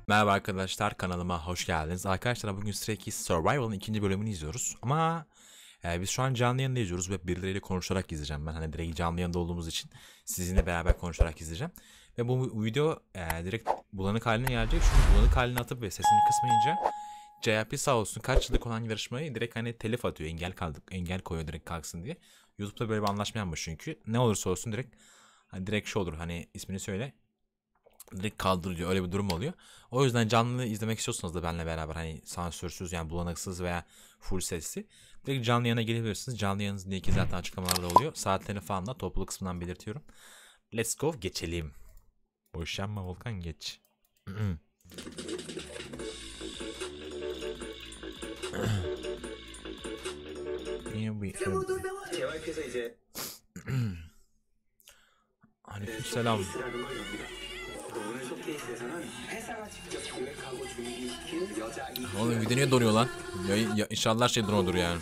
Merhaba arkadaşlar, kanalıma hoş geldiniz. Arkadaşlar bugün Stray Kids Survival'ın ikinci bölümünü izliyoruz. Ama biz şu an canlı yayında izliyoruz ve birileriyle konuşarak izleyeceğim. Ben hani direkt canlı yayında olduğumuz için sizinle beraber konuşarak izleyeceğim. Ve bu video direkt bulanık haline gelecek. Çünkü bulanık haline atıp ve sesini kısmayınca JYP sağ olsun kaç yıllık olan yarışmayı direkt hani telif atıyor. Engel koyuyor direkt kalksın diye. YouTube'da böyle bir anlaşma yapmış çünkü. Ne olursa olsun direkt şey olur, hani ismini söyle. Direkt kaldırılıyor, öyle bir durum oluyor. O yüzden canlı izlemek istiyorsanız da benimle beraber hani sansürsüz, yani bulanıksız veya full sesli, direkt canlı yayına gelebilirsiniz. Canlı yayınızın linki zaten açıklamalarda oluyor. Saatlerini falan da topluluk kısmından belirtiyorum. Let's go, geçelim. Boş yapma Volkan, geç. Aleykümselam. Oğlum video niye donuyor lan? Ya inşallah şey donuyordur yani.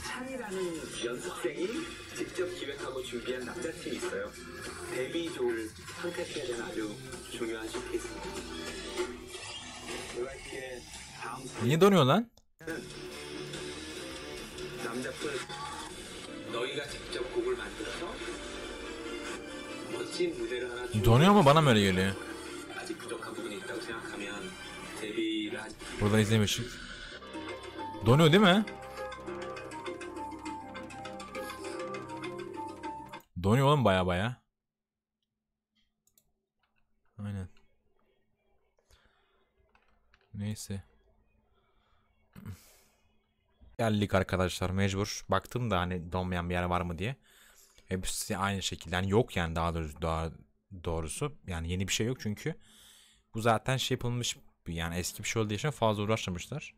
Niye donuyor lan? Donuyor mu, bana mı öyle geliyor? Burada izlemişim. Donuyor değil mi? Donuyor oğlum, baya. Aynen. Neyse. Geldik arkadaşlar, mecbur. Baktım da hani donmayan bir yer var mı diye. Hepsi aynı şekilde. Yani yok yani, daha doğrusu. Yani yeni bir şey yok çünkü. Bu zaten şey yapılmış, yani eski bir şey olduğu için fazla uğraşmamışlar.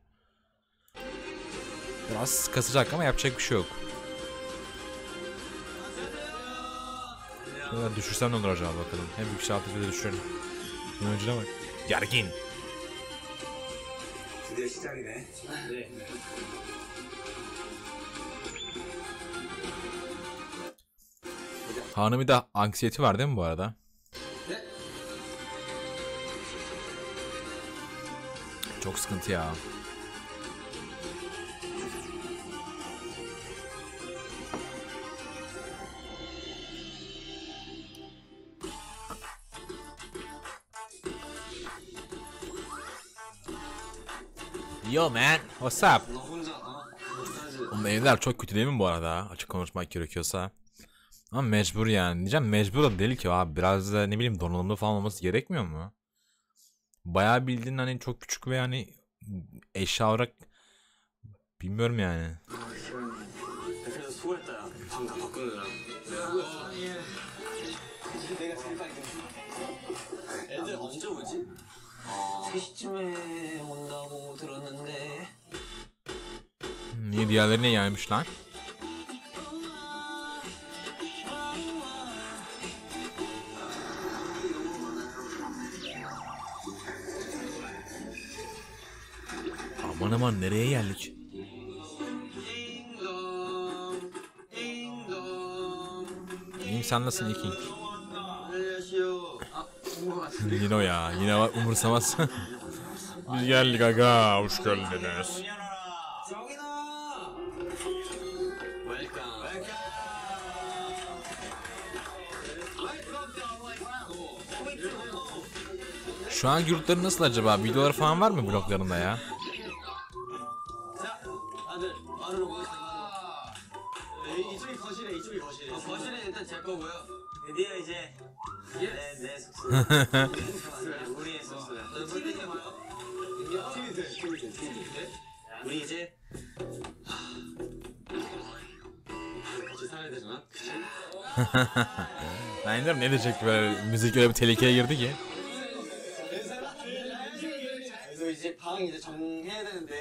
Biraz kasacak ama yapacak bir şey yok. Şöyle düşürsem ne olur acaba, bakalım. Hem yükseltip de düşürelim. Öncüne bak. Gergin. Hanımı da anksiyeti var değil mi bu arada? Çok sıkıntı ya. Yo man, what's up? Oğlum evler çok kötü değil mi bu arada? Açık konuşmak gerekiyorsa. Ama mecbur yani. Diyeceğim mecbur da değil ki abi. Biraz da ne bileyim donanımlı falan olması gerekmiyor mu? Bayağı bildiğin hani çok küçük ve yani eşya olarak bilmiyorum yani. Niye diğerleri ne yaymış lan? Aman nereye geldik? İyiyim, sen nasılsın King? Yine o ya, yine umursamaz. Biz geldik aga, hoş geldiniz. Şu an yurtları nasıl acaba? Videoları falan var mı bloglarında ya? Ben diyorum ne diyecek, böyle müzik öyle bir tehlikeye girdi ki. 방 이제 정해야 되는데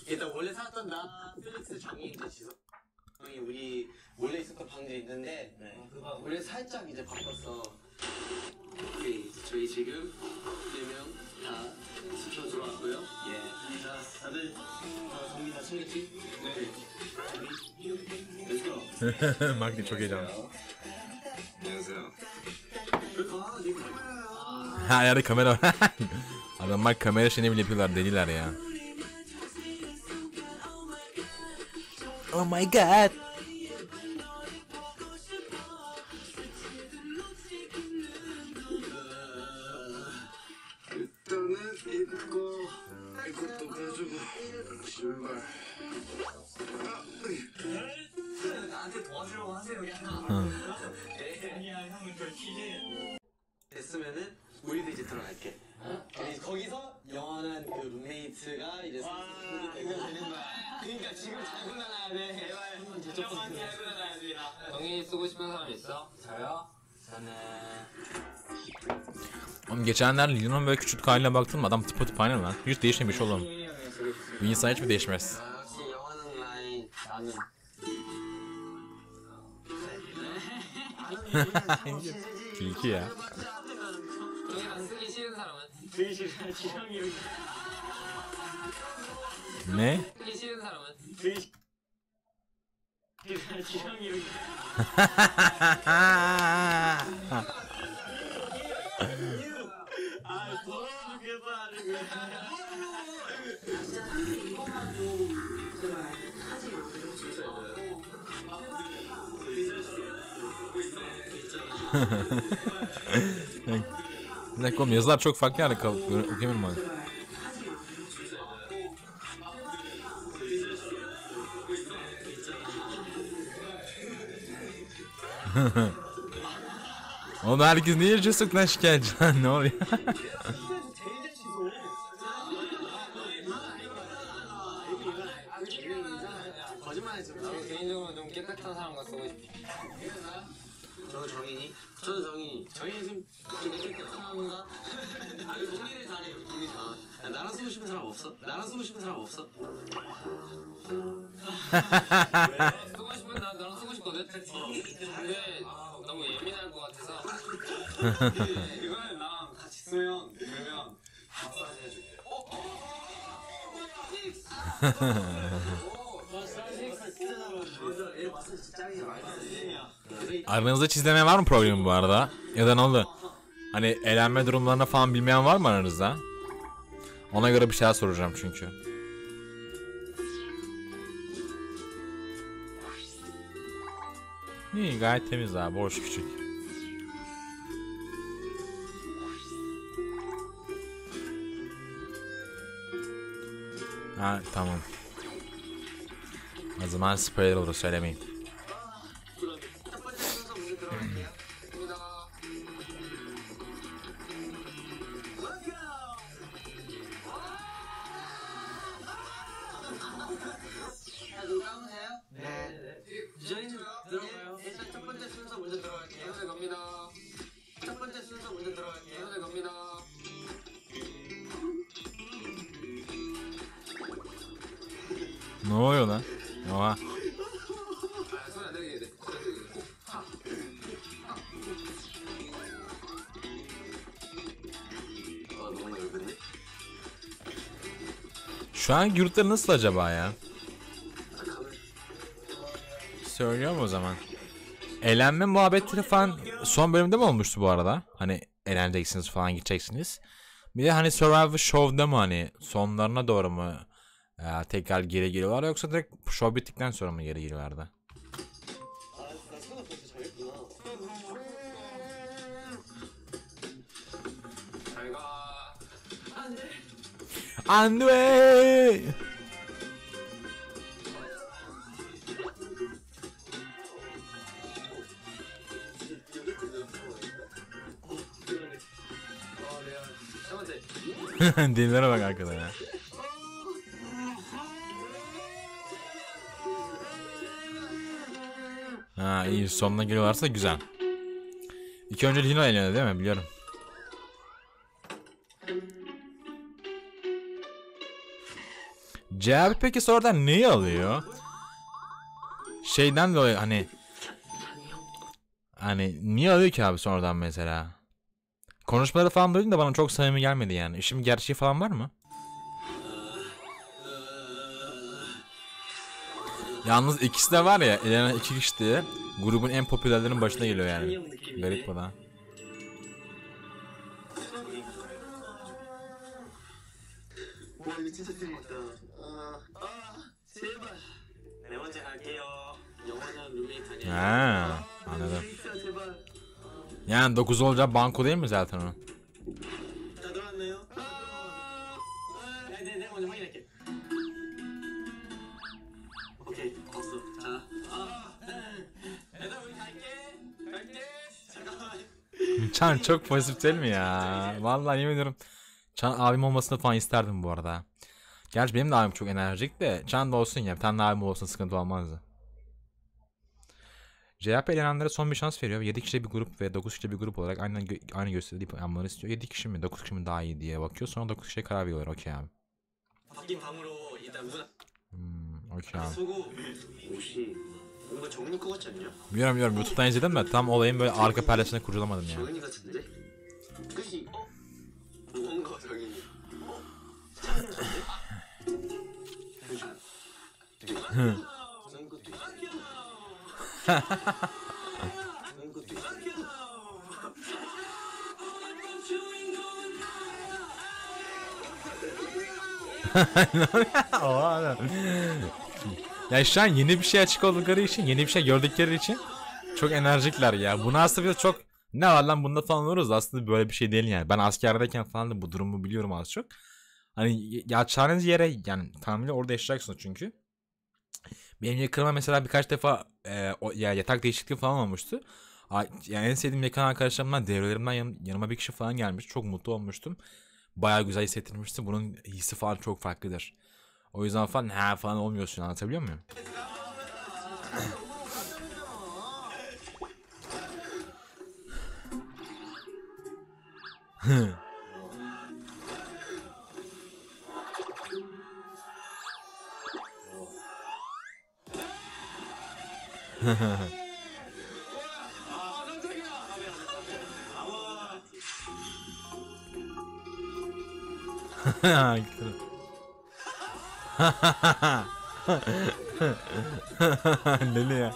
일단 원래 살았던 나 펠릭스 정이 이제 지성이 우리 원래 있었던 방들이 있는데 그거 원래 살짝 이제 바꿨어. 오케이 저희 지금 4명 다 지켜 들어왔고요. 예. 자 다들 정리 다 챙겼지? 네. 렛츠고. Magdi çok heyecanlı. 안녕하세요. Ha, yerde kamera var. Adamlar kamera şeyini bile yapıyorlar, deliler ya. Oh my god. 이것도 가지고 신발. 나한테 도와주려고 하세요, 그냥. 아니야, 형은 저 기계. 됐으면은 우리도 이제 들어갈게. 거기서 영원한 그 룸메이트가 이제 생기게 되는 거야. 그러니까 지금 잘 골라놔야 돼. 제발 저쪽부터 잘 골라놔야지. 정희 쓰고 싶은 사람 있어? 저요? 저는 Oğlum geçenlerde Lina'nın böyle küçük haline baktın mı? Adam tıpatıp aynı lan. Hiç değişmemiş oğlum. Bir insan hiç mi değişmez? 역시 영원한 라인 나는. Tilki ya. 정희랑 쓰기 싫은 사람은? 되게 싫어, 지성이 여기. Ne? 쓰기 싫은 사람은? 되게 싫어, 지성이 여기. 아, 더러워 죽겠다, 지금. Bir dakika oğlum, yazılar çok farklı yani, okuyamıyorum onu. Oğlum herkes niye Jusuk'tan şikayetçi lan, ne oluyor? 거짓말하지 마. 개인적으로 좀 깨끗한 사람과 쓰고 싶어. 저는 정인이? 저는 정인이. 정인이 지금 깨끗한가? 아니, 정인이 잘해, 느낌이 좋아. 야, 나랑 쓰고 싶은 사람 없어? 나랑 쓰고 싶은 사람 없어? 쓰고 싶은 나랑 쓰고 싶거든? 근데 너무 예민할 것 같아서 이거는 나랑 같이 쓰면 그러면 마사지 해줄게. Aranızda çizleme var mı programı bu arada? Ya da ne oldu? Hani elenme durumlarına falan bilmeyen var mı aranızda? Ona göre bir şeyler soracağım çünkü. İyi, gayet temiz abi, boş küçük. Ha tamam. O zaman spoiler olur, söylemeyin. 저희는 일단 첫 번째 순서 먼저 들어갈게요. 손에 갑니다. 첫 번째 순서 먼저 들어갈게요. 손에 갑니다. Ne oluyor lan? Oha. 아, 손에 안 들리게 돼. 손에 안 들리게 돼. 너무 넓은데? Şu an yurtları nasıl acaba ya? Söylüyorum o zaman. Eğlenme muhabbetleri falan son bölümde mi olmuştu bu arada? Hani eğleneceksiniz falan, gideceksiniz. Bir de hani Survivor Show'da mı, hani sonlarına doğru mu tekrar geri geliyorlar, yoksa direkt show bittikten sonra mı geri geliyorlardı? 나 생각 벌써 잘했구나. 잘 가. Anne! 첫 번째. Dinlere bak arkada ya. Ha iyi, sonuna geliyorlarsa güzel. İlk önce Lino eğleniyor değil mi? Biliyorum. Cevabı peki sonradan neyi alıyor? Şeyden dolayı hani niye alıyor ki abi sonradan mesela? Konuşmaları falan duydum da bana çok samimi gelmedi yani. İşin gerçeği falan var mı? Yalnız ikisi de var ya, elenen iki kişi diye grubun en popülerlerinin başına geliyor yani. Garip bu da. 진짜 재밌다. 제발. 네 번째 갈게요. 영원한 룸메이트 아니야. Ha, anladım. 있어 제발. Yani 9 olacak banko değil mi zaten o? 자 들어왔네요. 내가 먼저 확인할게. 오케이 됐어. 자. 얘들아 우리 갈게. 잠깐만. Can çok pozitif değil mi ya? Vallahi yemin ediyorum. Can abim olmasını falan isterdim bu arada. Gerçi benim de abim çok enerjik de Can da olsun ya. Bir tane de abim olsun sıkıntı olmazdı. CHP elenenlere son bir şans veriyor. 7 kişilik bir grup ve 9 kişilik bir grup olarak aynı gösterdiği yapmaları istiyor. 7 kişi mi 9 kişi mi daha iyi diye bakıyor. Sonra 9 kişiye karar veriyorlar. Okey abi. 바뀐 방으로 일단 문 Okey abi. 쓰고 옷이 뭔가 정리 거 같지 않냐? Biliyorum YouTube'dan izledim de tam olayın böyle arka perdesini kurcalamadım yani. 정리 같은데? 그치? 뭔가 저기 찾는 건데? 저런 것도 있어. 저런 것도 있어. Ya şu an yeni bir şey açık oldukları için, yeni bir şey gördükleri için çok enerjikler ya. Bunu aslında biz çok ne var lan bunda falan oluruz aslında böyle bir şey değil yani. Ben askerdeyken falan da bu durumu biliyorum az çok. Hani yatacağınız yere yani tamamıyla orada yaşayacaksınız çünkü. Benim yakınıma mesela birkaç defa ya yatak değişikliği falan olmuştu. Yani en sevdiğim yakın arkadaşlarımdan, devrelerimden yanıma bir kişi falan gelmiş. Çok mutlu olmuştum. Bayağı güzel hissettirmişti. Bunun hissi falan çok farklıdır. O yüzden falan ha falan olmuyorsun, anlatabiliyor muyum? Leli ya.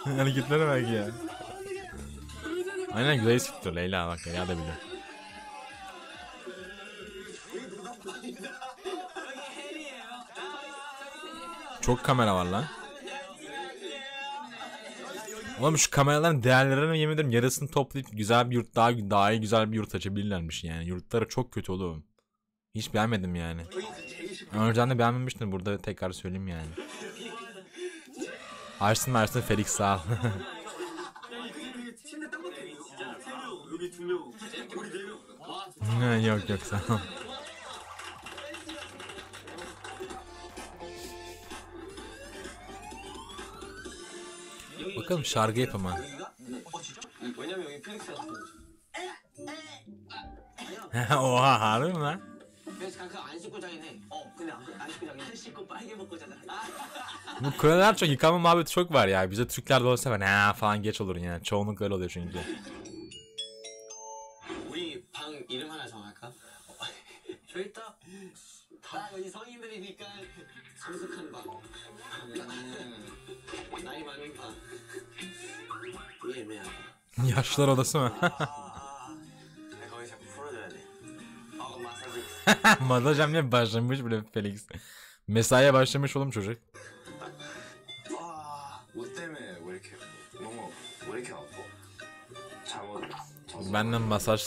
Hareketlere bak ya. Aynen güzel hissettiriyor Leyla, bak Leyla da biliyor. Çok kamera var lan. Oğlum şu kameraların değerlerine yemin ederim yarısını toplayıp güzel bir yurt daha iyi güzel bir yurt açabilirlermiş yani. Yurtları çok kötü oğlum. Hiç beğenmedim yani. Önceden de beğenmemiştim, burada tekrar söyleyeyim yani. Arsın Felix sağ ol. yok sağ ol. Bakalım şarkı yapımı. 왜냐면 여기 필릭스가 Oha harbi mi lan? 그래서 그거 안 씻고 자긴 해. 근데 안 씻고 자긴 해. 씻고 빨개 먹고 자잖아. Bu Koreler çok yıkama muhabbeti çok var ya. Bize Türklerde olsa ben ha falan geç olur yani. Çoğunluk öyle oluyor çünkü. 우리 방 이름 하나 정할까? 저희다 다 우리 성인들이니까 성숙한 방. 나이 많은 방. 이게 애매하다. Yaşlılar odası mı? 거기 자꾸 풀어줘야 돼. 마사지. Masaj hamle başlamış bile Felix. Mesaiye başlamış oğlum çocuk. 옷 때문에 왜 이렇게 너무 왜 이렇게 아파? 잠옷 Benden masaj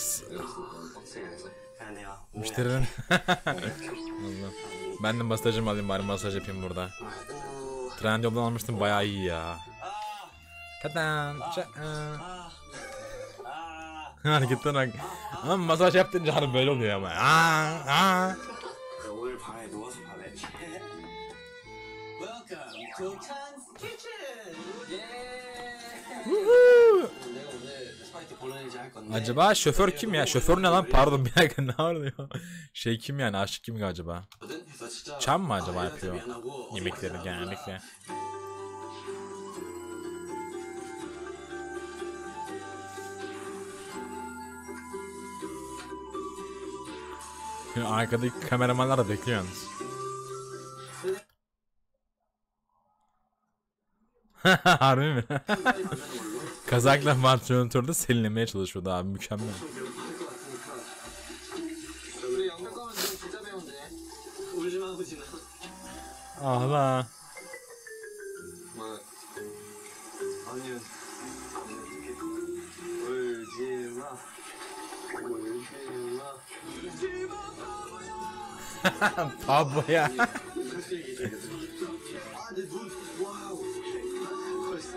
빡세게 해서 미안해요. müşterinin. Allah. Ben de masajımı alayım bari, masaj yapayım burada. Trendyol'dan almıştım, bayağı iyi ya. Tadan. Hareketten bak. Ama masaj yaptınca harbi böyle oluyor ama. 오늘 방에 누워서 봐래. Welcome to Chan's Kitchen. 내가 오늘 스파이티 볼로네즈 할 건데. Acaba şoför kim ya? Şoför ne lan? Pardon bir dakika, ne oluyor? Şey kim yani? Aşık kim acaba? 그래서 진짜 Çam mı acaba 아이한테 yapıyor 미안하고 yemekleri 어색하게 genellikle? Arkadaki kameramanlar da bekliyor yalnız. Harbi mi? Kazakla vantilatörde serinlemeye çalışıyordu abi, mükemmel. 좀 배고플 것 같으니까 울지마. Ağla. 뭐 아니요 울지마 울지마 Pablo ya. 아내눈 와우. 벌써.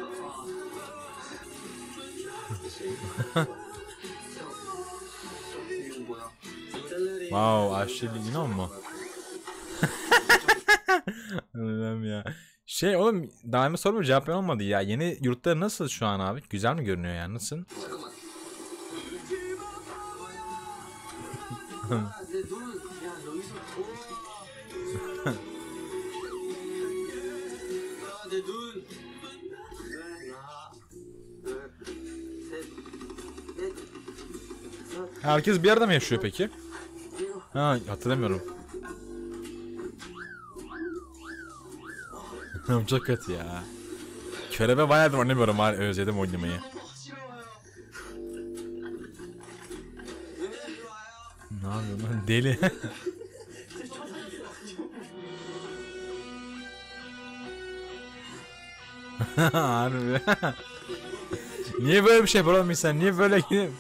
이거 뭐야? 셀러리. Wow, aşırı inan mu? Allah'ım ya. Şey oğlum daimi sorma cevap olmadı ya. Yeni yurtları nasıl şu an abi? Güzel mi görünüyor yani? Nasıl? 잠깐만. 아, 내 눈은 야 여기서 내 눈. Herkes bir yerde mi yaşıyor peki? Ha hatırlamıyorum. Çok kötü ya. Körebe bayağıdır oynamıyorum var özledim oynamayı. Ne yapıyorsun lan deli? Harbi. Niye böyle bir şey yapalım insan? Niye böyle gidip?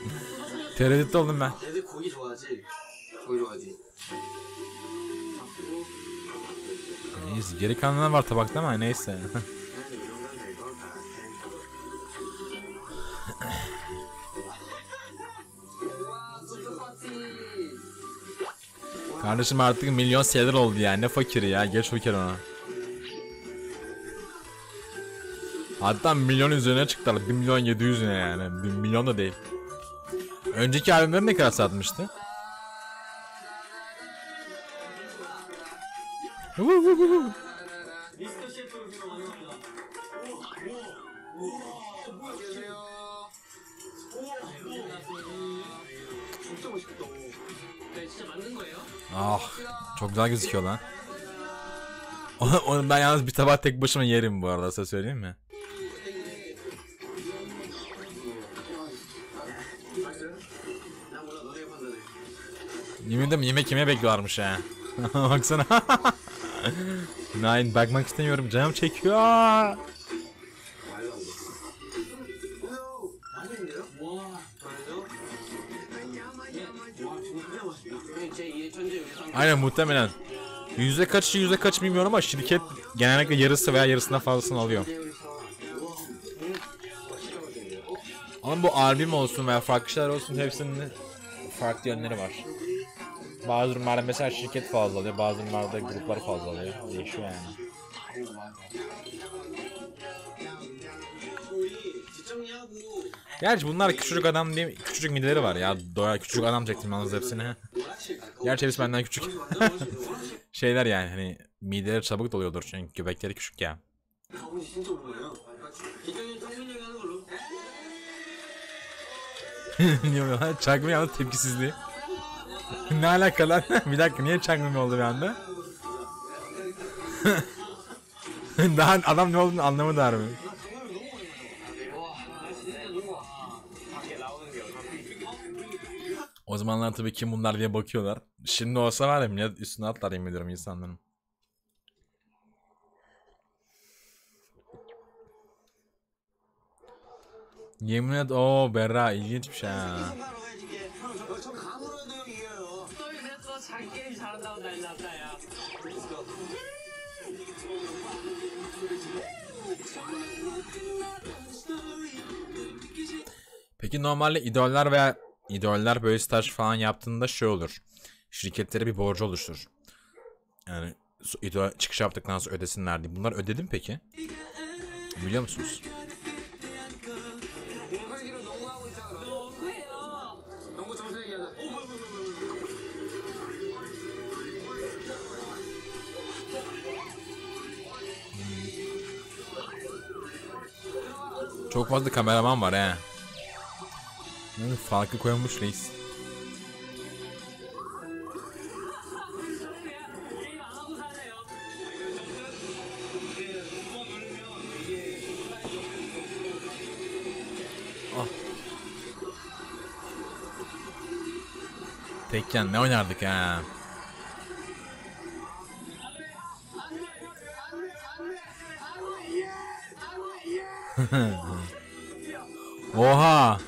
Tereddütte oldum ben. 애들 고기 좋아하지? 거기 좋아하지. Neyse geri kalanlar var tabakta ama neyse. Kardeşim artık milyon seller oldu ya. Ne fakiri ya. Geç fakir ona. Hatta milyon üzerine çıktılar. 1 milyon 700 ne yani. 1 milyon da değil. Önceki albümleri ne kadar satmıştı? 미스터 셰프 여기로 완성이다. 진짜 맛있겠다. 네, 진짜 만든 거예요? Ah, çok güzel gözüküyor lan. Onu ben yalnız bir tabak tek başıma yerim bu arada, size söyleyeyim mi? 난 몰라 너네가 판단해. Yemin ederim yemek yemeye bekliyorlarmış ha. Baksana. Nein, bakmak istemiyorum, canım çekiyor. 맛있는데요? 와, 맛있어? 와, 진짜 맛있다. 제2의 천재 요리사. Aynen muhtemelen. Yüzde kaç bilmiyorum ama şirket genellikle yarısı veya yarısından fazlasını alıyor. Ama bu albüm olsun veya farklı şeyler olsun hepsinin farklı yönleri var. Bazı durumlarda mesela şirket fazla alıyor, bazı durumlarda gruplar fazla alıyor. Değişiyor yani. 우리 뒷정리하고 Gerçi bunlar küçücük adam değil, küçücük mideleri var ya. Doğa küçük adam çektim yalnız hepsini. 노랗게 갈까? Gerçi hepsi benden küçük. 노랗게. Şeyler yani hani mideleri çabuk doluyordur çünkü göbekleri küçük ya. 아버지 진짜 오랜만이야. 뒷정리 정민이 형이 하는 걸로. Niye oluyor lan? Çakmı yalnız tepkisizliği. Ne alaka lan? Bir dakika niye çakmı oldu bir anda? Daha adam ne olduğunu anlamadı harbi. O zamanlar tabii kim bunlar diye bakıyorlar. Şimdi olsa var ya millet üstüne atlar yemin ediyorum insanların. Yemin et o Berra ilginçmiş ha. 손가락 해줄게. 형, 저 감으로도 형 이겨요. 또 자기 게임 잘한다고 난리 났다, 야. Let's go. Peki normalde idoller böyle staj falan yaptığında şey olur. Şirketlere bir borcu oluşturur. Yani idol çıkış yaptıktan sonra ödesinler diye. Bunlar ödedi mi peki? Biliyor musunuz? 공설기로 농구하고 있잖아. 농구해요. 농구 점수 얘기하자. Çok fazla kameraman var he. Farkı koymuş reis. Ah. Tekken ne oynardık ha? Oha.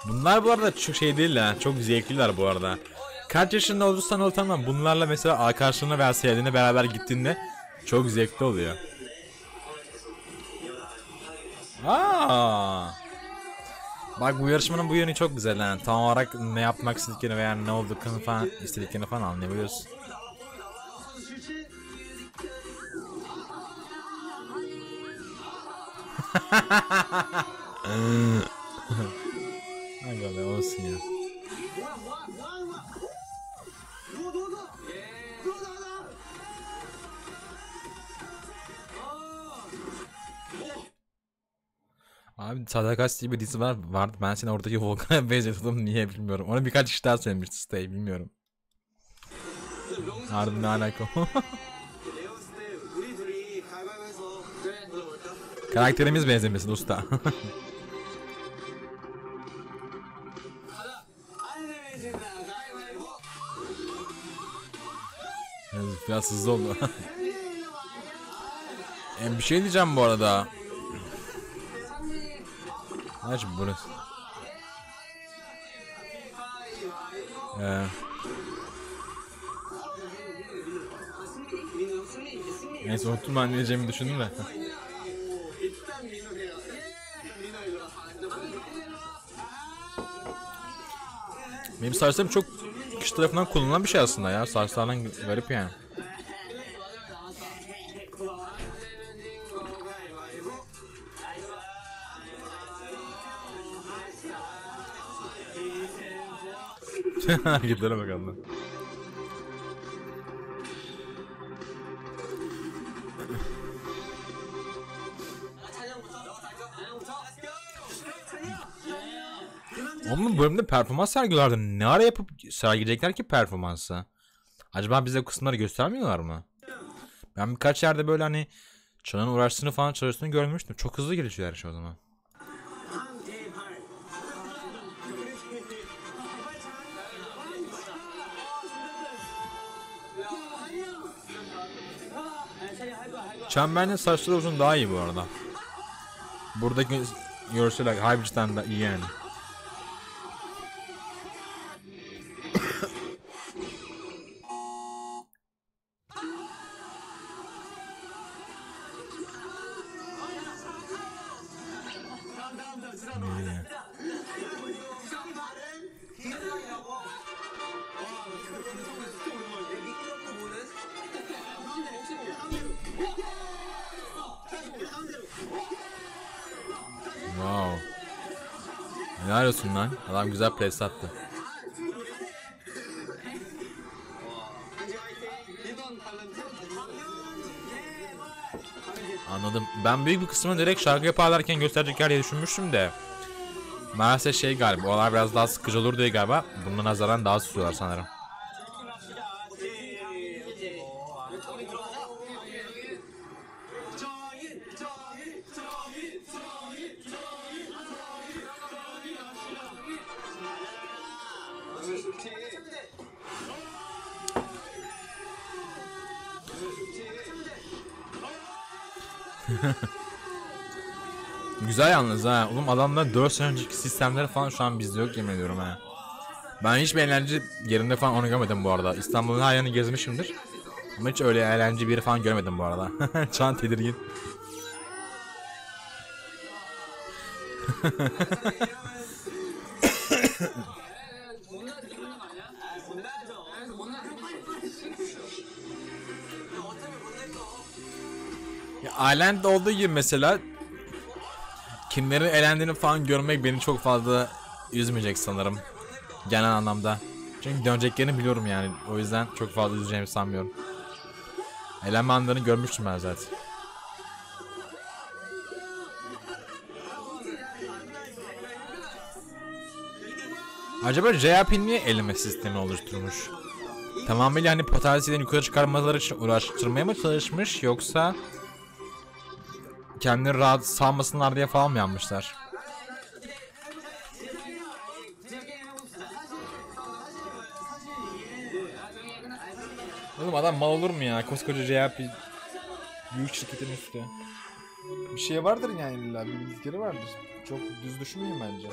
Bunlar bu arada çok şey değil ya. Çok zevkliler bu arada. Kaç yaşında olursan ol tamam. Bunlarla mesela arkadaşlarına veya sevdiğine beraber gittiğinde çok zevkli oluyor. Aa. Bak bu yarışmanın bu yönü çok güzel yani. Tam olarak ne yapmak istediklerini veya ne olduklarını falan istediklerini falan anlayabiliyorsun. Aga be olsun ya. Abi Sadakat diye bir dizi vardı. Ben seni oradaki Volkan'a benzetiyordum niye bilmiyorum. Onu birkaç kişi daha söylemişti Stay bilmiyorum. Harbiden ne alaka? Karakterimiz benzemesin usta. Biraz hızlı oldu. Bir şey diyeceğim bu arada. Aç burası. Neyse unuttum ben ne diyeceğimi düşündüm de. Benim saçlarım çok kış tarafından kullanılan bir şey aslında ya. Saçlardan garip yani. Hareketlere bakalım. Onun bölümde performans sergiliyorlardı. Ne ara yapıp sergileyecekler ki performansı? Acaba bize kısımları göstermiyorlar mı? Ben birkaç yerde böyle hani Çan'ın uğraştığını falan çalıştığını görmüştüm. Çok hızlı gelişiyor her şey o zaman. Çember'in saçları uzun daha iyi bu arada. Buradaki görsel harbiden de iyi yani. Wow. Helal olsun lan. Adam güzel pres attı. Anladım. Ben büyük bir kısmını direkt şarkı yaparlarken gösterecekler diye düşünmüştüm de. Maalesef şey galiba. Onlar biraz daha sıkıcı olur diye galiba. Bundan nazaran daha susuyorlar sanırım. Güzel yalnız ha. Oğlum adamlar 4 sene önceki sistemleri falan şu an bizde yok yemin ediyorum ha. Ben hiçbir eğlence yerinde falan onu görmedim bu arada. İstanbul'un her yerini gezmişimdir. Ama hiç öyle eğlence bir yeri falan görmedim bu arada. Çan tedirgin. Island'da olduğu gibi mesela kimlerin elendiğini falan görmek beni çok fazla üzmeyecek sanırım. Genel anlamda. Çünkü döneceklerini biliyorum yani. O yüzden çok fazla üzeceğimi sanmıyorum. Elenme anlarını görmüştüm ben zaten. Acaba JYP niye eleme sistemi oluşturmuş? Tamamıyla hani potansiyelini yukarı çıkarmaları için uğraştırmaya mı çalışmış yoksa kendini rahat salmasınlar diye falan mı yapmışlar? Oğlum adam mal olur mu ya? Koskoca JYP büyük şirketin üstü. Bir şey vardır yani illa bir bildikleri vardır. Çok düz düşünmeyin bence.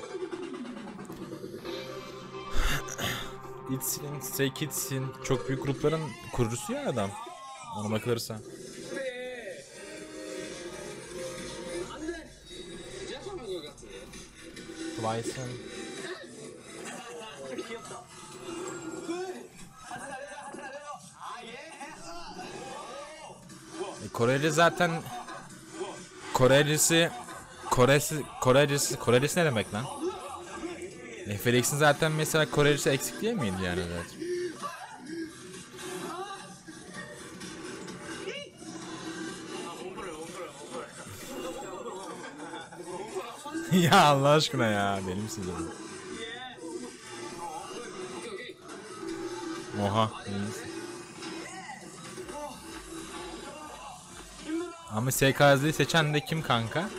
ITZY'nin, Stray Kids'in çok büyük grupların kurucusu ya adam. Ona bakılırsa. Twice'ın. Korece zaten Korecesi ne demek lan? Felix'in zaten mesela Korecesi eksik değil miydi yani zaten? Ya Allah aşkına ya benim sizin. Oha. Ama SKZ'yi seçen de kim kanka?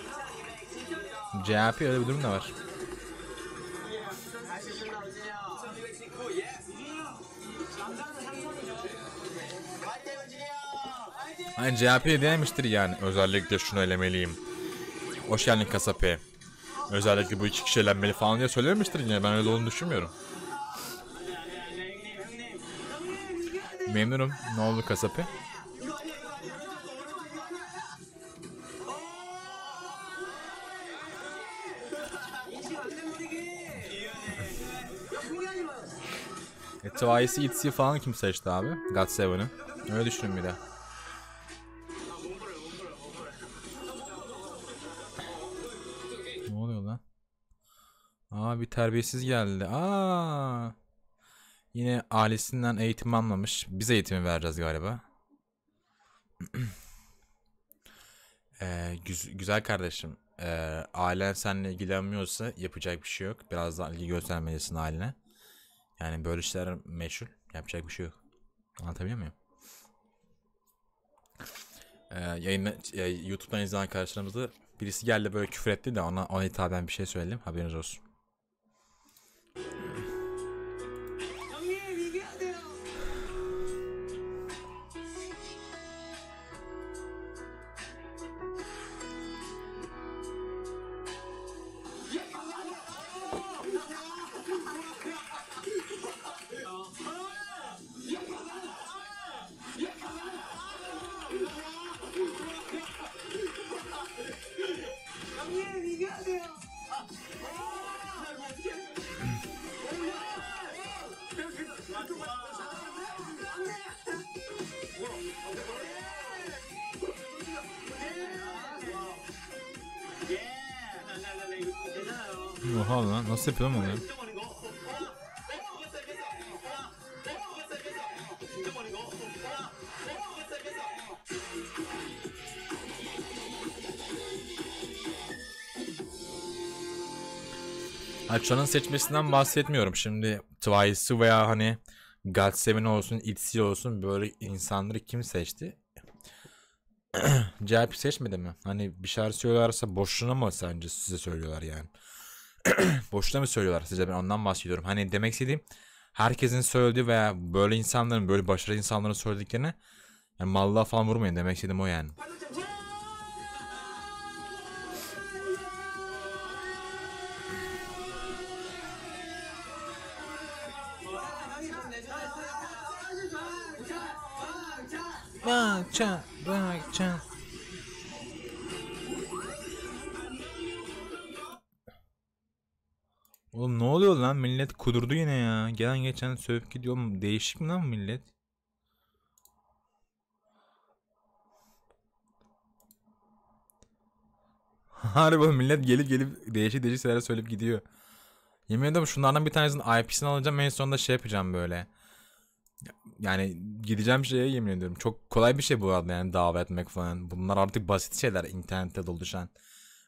JYP öyle bir durum da var. Hani JYP demiştir yani. Özellikle şunu elemeliyim. Hoş geldin Kasape. Özellikle bu iki kişi elenmeli falan diye söylemiştir yine. Ben öyle olduğunu düşünmüyorum. Memnunum. Ne oldu Kasape? Twice'i, ITZY falan kim seçti abi? GOT7'ı. Öyle düşünün bir de. Ne oluyor lan? Aa bir terbiyesiz geldi. Aa. Yine ailesinden eğitim almamış. Biz eğitimi vereceğiz galiba. Güzel kardeşim. Ailen seninle ilgilenmiyorsa yapacak bir şey yok. Biraz daha ilgi göstermelisin ailene. Yani böyle işler meşhur. Yapacak bir şey yok. Anlatabiliyor muyum? YouTube'dan izleyen arkadaşlarımızda birisi geldi böyle küfür etti de ona hitaben bir şey söyledim. Haberiniz olsun. Oha lan nasıl yapıyorum onu ya? Açanın seçmesinden bahsetmiyorum. Şimdi Twice'ı veya hani GOT7 olsun, ITZY olsun böyle insanları kim seçti? JYP seçmedi mi? Hani bir şeyler söylüyorlarsa boşuna mı sence size söylüyorlar yani? Boşuna mı söylüyorlar size? Ben ondan bahsediyorum. Hani demek istediğim herkesin söylediği veya böyle insanların, böyle başarılı insanların söylediklerine yani mallığa falan vurmayın demek istediğim o yani. Bırakcan. Oğlum ne oluyor lan, millet kudurdu yine ya. Gelen geçen sövüp gidiyor. Oğlum değişik mi lan millet? Harbi millet gelip değişik şeyler söyleyip gidiyor. Yemin ederim şunlardan bir tanesinin IP'sini alacağım, en sonunda şey yapacağım böyle. Yani gideceğim şeye yemin ediyorum. Çok kolay bir şey bu arada yani davet etmek falan. Bunlar artık basit şeyler internette dolaşan.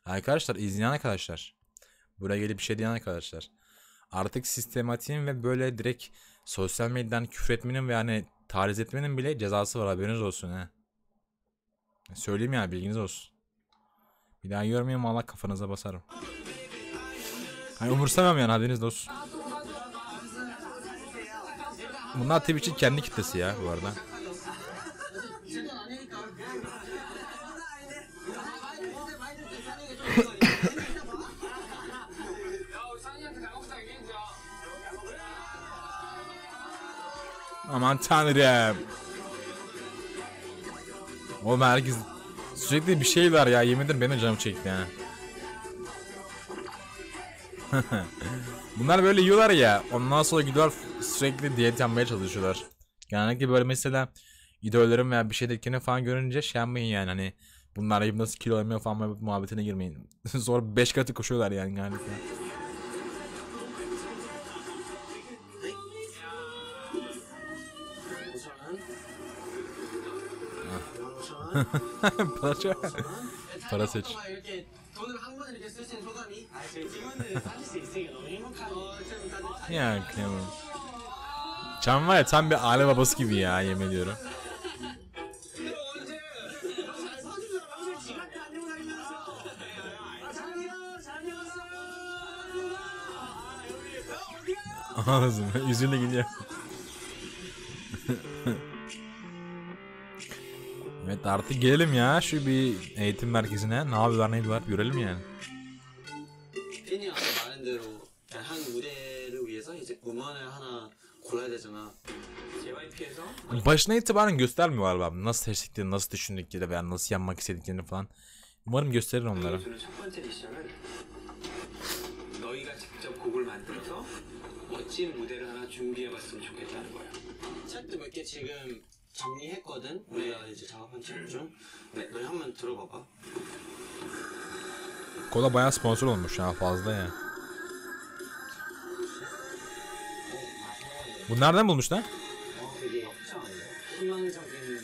Arkadaşlar, izleyen arkadaşlar. Buraya gelip bir şey diyen arkadaşlar. Artık sistematiğin ve böyle direkt sosyal medyadan küfür etmenin ve yani taciz etmenin bile cezası var, haberiniz olsun he. Söyleyeyim ya, bilginiz olsun. Bir daha görmeyeyim Allah kafanıza basarım. Hani umursamam yani, haberiniz olsun. Bunlar Twitch'in kendi kitlesi ya bu arada. Aman tanrım. Oğlum herkes sürekli bir şey var ya, yemin ederim benim de canım çekti ya. Bunlar böyle yiyorlar ya, ondan sonra gidiyorlar sürekli diyet yapmaya çalışıyorlar. Genellikle böyle mesela idollerim veya bir şeydekini falan görünce şey yapmayın yani, hani bunlar gibi nasıl kilo almıyor falan muhabbetine girmeyin. Sonra 5 katı koşuyorlar yani genellikle. Para para seç. 이렇게 돈을 한 번에 이렇게 쓰신 소감이? 지금은 사실 수 있으니까 너무 행복하니. 좀 다들 Ya kıyamam. Can var ya, tam bir aile babası gibi ya, yemin ediyorum. Ağzım yüzüne gidiyor. Evet, artık gelelim ya şu bir eğitim merkezine. Ne yapıyorlar, ne ediyorlar görelim yani. 팬이 아까 말한 대로 한 무대를 위해서 이제 음원을 하나 골라야 되잖아. JYP에서 Başına itibaren göstermiyorlar abi. Nasıl seçtiklerini, nasıl düşündüklerini veya nasıl yapmak istediklerini falan. Umarım gösterir onlara. 첫 번째 미션은 너희가 직접 곡을 만들어서 멋진 무대를 하나 준비해봤으면 좋겠다는 거야. 책도 몇 개 지금 정리했거든. 우리가 이제 작업한 책 중. 네, 너희 한번 들어봐봐. Kola bayağı sponsor olmuş ya, fazla ya. Bu nereden bulmuş lan? 되게 희망적인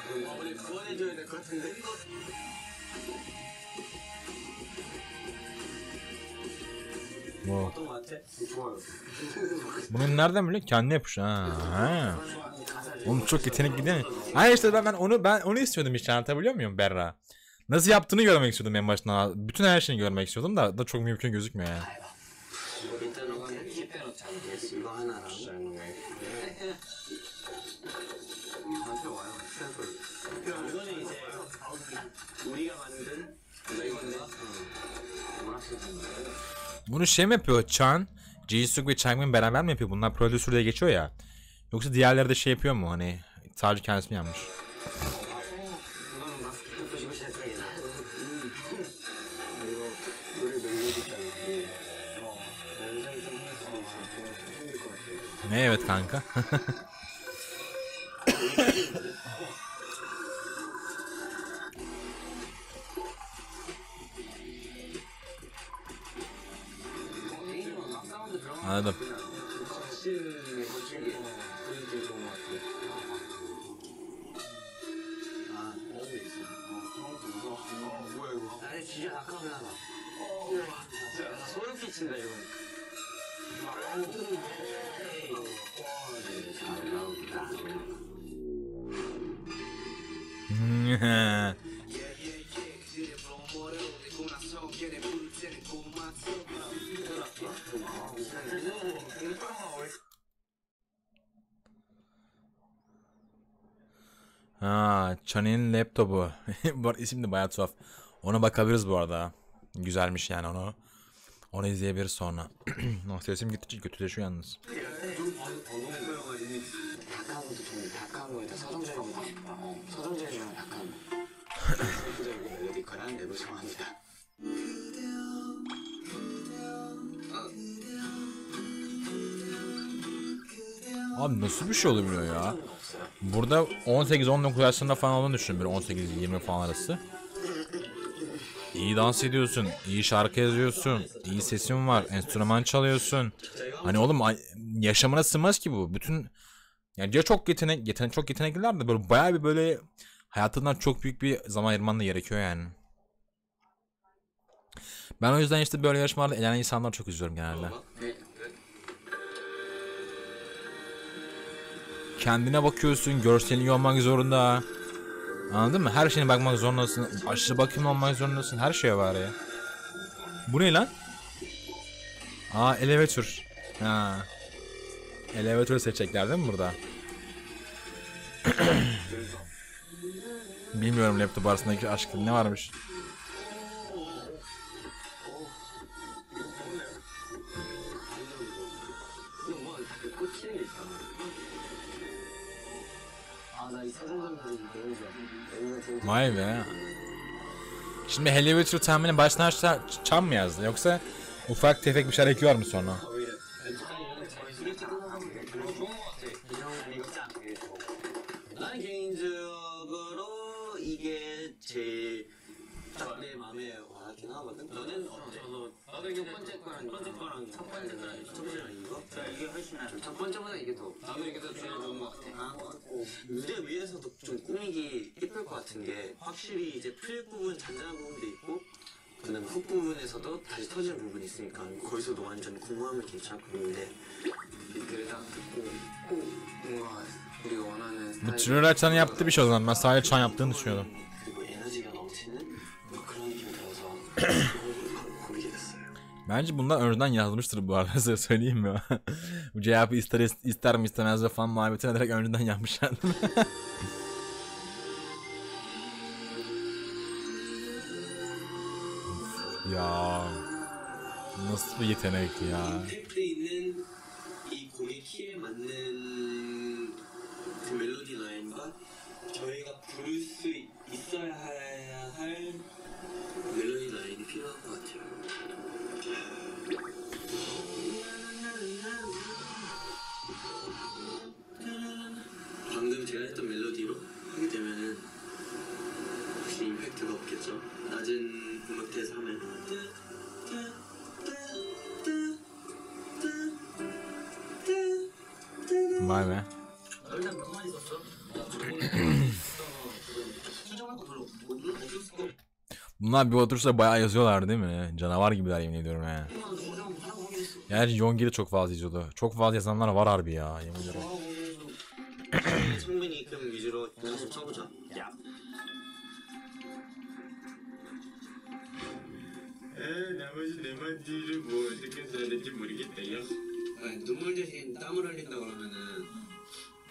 그런 거 우리 구원해줘야 될 것 같은데. Wow. 어떤 거 같아? 좋아요. Bunu nereden biliyor? Kendi yapmış ha. Oğlum çok yetenekli değil mi? Hayır işte ben onu istiyordum işte, anlatabiliyor muyum Berra? Nasıl yaptığını görmek istiyordum en baştan. Bütün her şeyini görmek istiyordum da çok mümkün gözükmüyor yani. 일단은 이거 하나랑 이거는 이제 우리가 만든 이건데 Bunu şey mi yapıyor? Chan, Jisoo ve Changmin beraber mi yapıyor? Bunlar prodüsör diye geçiyor ya. Yoksa diğerleri de şey yapıyor mu? Hani sadece kendisi mi yapmış? Ne evet kanka. Anladım. 나를 진짜 낙하면 하나. 진짜 소름 끼친다 이거. 잘 나온다. Ha, Chan'in laptopu. Bu arada isim de bayağı tuhaf. Ona bakabiliriz bu arada. Güzelmiş yani onu. Onu izleyebiliriz sonra. Oh, sesim gittikçe kötüleşiyor yalnız. 약한 것도 좀 약한 거에다 서정적인 거 싶다. 서정적이면 약간 서정적이고 멜로디컬한 랩을 좋아합니다. Abi nasıl bir şey olabiliyor ya? Burada 18-19 yaşlarında falan olduğunu düşün. Böyle 18-20 falan arası. İyi dans ediyorsun, iyi şarkı yazıyorsun, iyi sesin var, enstrüman çalıyorsun. Hani oğlum yaşamına sığmaz ki bu. Bütün yani ya çok çok yetenekliler de böyle bayağı bir böyle hayatından çok büyük bir zaman ayırman da gerekiyor yani. Ben o yüzden işte böyle yarışmalarda elenen insanları çok üzülüyorum genelde. Kendine bakıyorsun, görselin iyi olmak zorunda. Anladın mı? Her şeyine bakmak zorundasın. Aşırı bakımlı olmak zorundasın. Her şeye var ya. Bu ne lan? Aa, elevatör. Ha. Elevatör seçecekler değil mi burada? Bilmiyorum laptop arasındaki aşk ne varmış. 나 이 세상 장면이 너무 좋아. 여기가 되게 Vay be. Şimdi Elevator tahminen baştan aşağı çam mı yazdı yoksa ufak tefek bir şeyler ekliyor mu sonra? 나는 개인적으로 이게 제딱내 마음에 와닿긴 하거든. 너는 어때? 나도 이게 첫 번째 거랑 첫 번째랑 이거? 이게 훨씬 나. 첫 번째보다 이게 더 나도 이게 더 제일 좋은 것 같아. 무대 위에서도 좀 꾸미기 예쁠 것 같은 게 확실히 이제 풀 부분 잔잔한 부분도 있고 그다음 훅 부분에서도 다시 터지는 부분이 있으니까 거기서도 완전 궁금함을 괜찮고 있는데 그래 딱 듣고 뭔가 우리가 원하는 Bu Thriller Çan'ın yaptığı bir şey o zaman. Ben sadece Çan yaptığını düşünüyordum. 그리고 에너지가 넘치는 뭐 그런 느낌이 들어서 고르게 됐어요. Bence bunlar önceden yazmıştır bu arada, size söyleyeyim mi? Bu cevabı ister mi istemez mi falan muhabbetine direkt önceden yapmışlar. Ya nasıl bir yetenek ya. 탭에 있는 이 곡의 키에 맞는 그 멜로디 라인과 저희가 부를 수 있어야 할 멜로디 라인이 필요한 것 같아요. 방금 제가 했던 멜로디로 하게 되면은 혹시 임팩트가 없겠죠? 낮은 음악대에서 하면 Vay be. 일단 가만히 있었어. 수정할 거 별로 없을 거. Bunlar bir otursa bayağı yazıyorlar değil mi? Canavar gibiler, yemin ediyorum he. Gerçi Yongi'de çok fazla yazıyordu. Çok fazla yazanlar var harbi ya, yemin ediyorum. 성민이 좀 위주로 연습 쳐보자. 나머지 네 마디를 뭐 어떻게 써야 될지 모르겠다요. 눈물 대신 땀을 흘린다 그러면은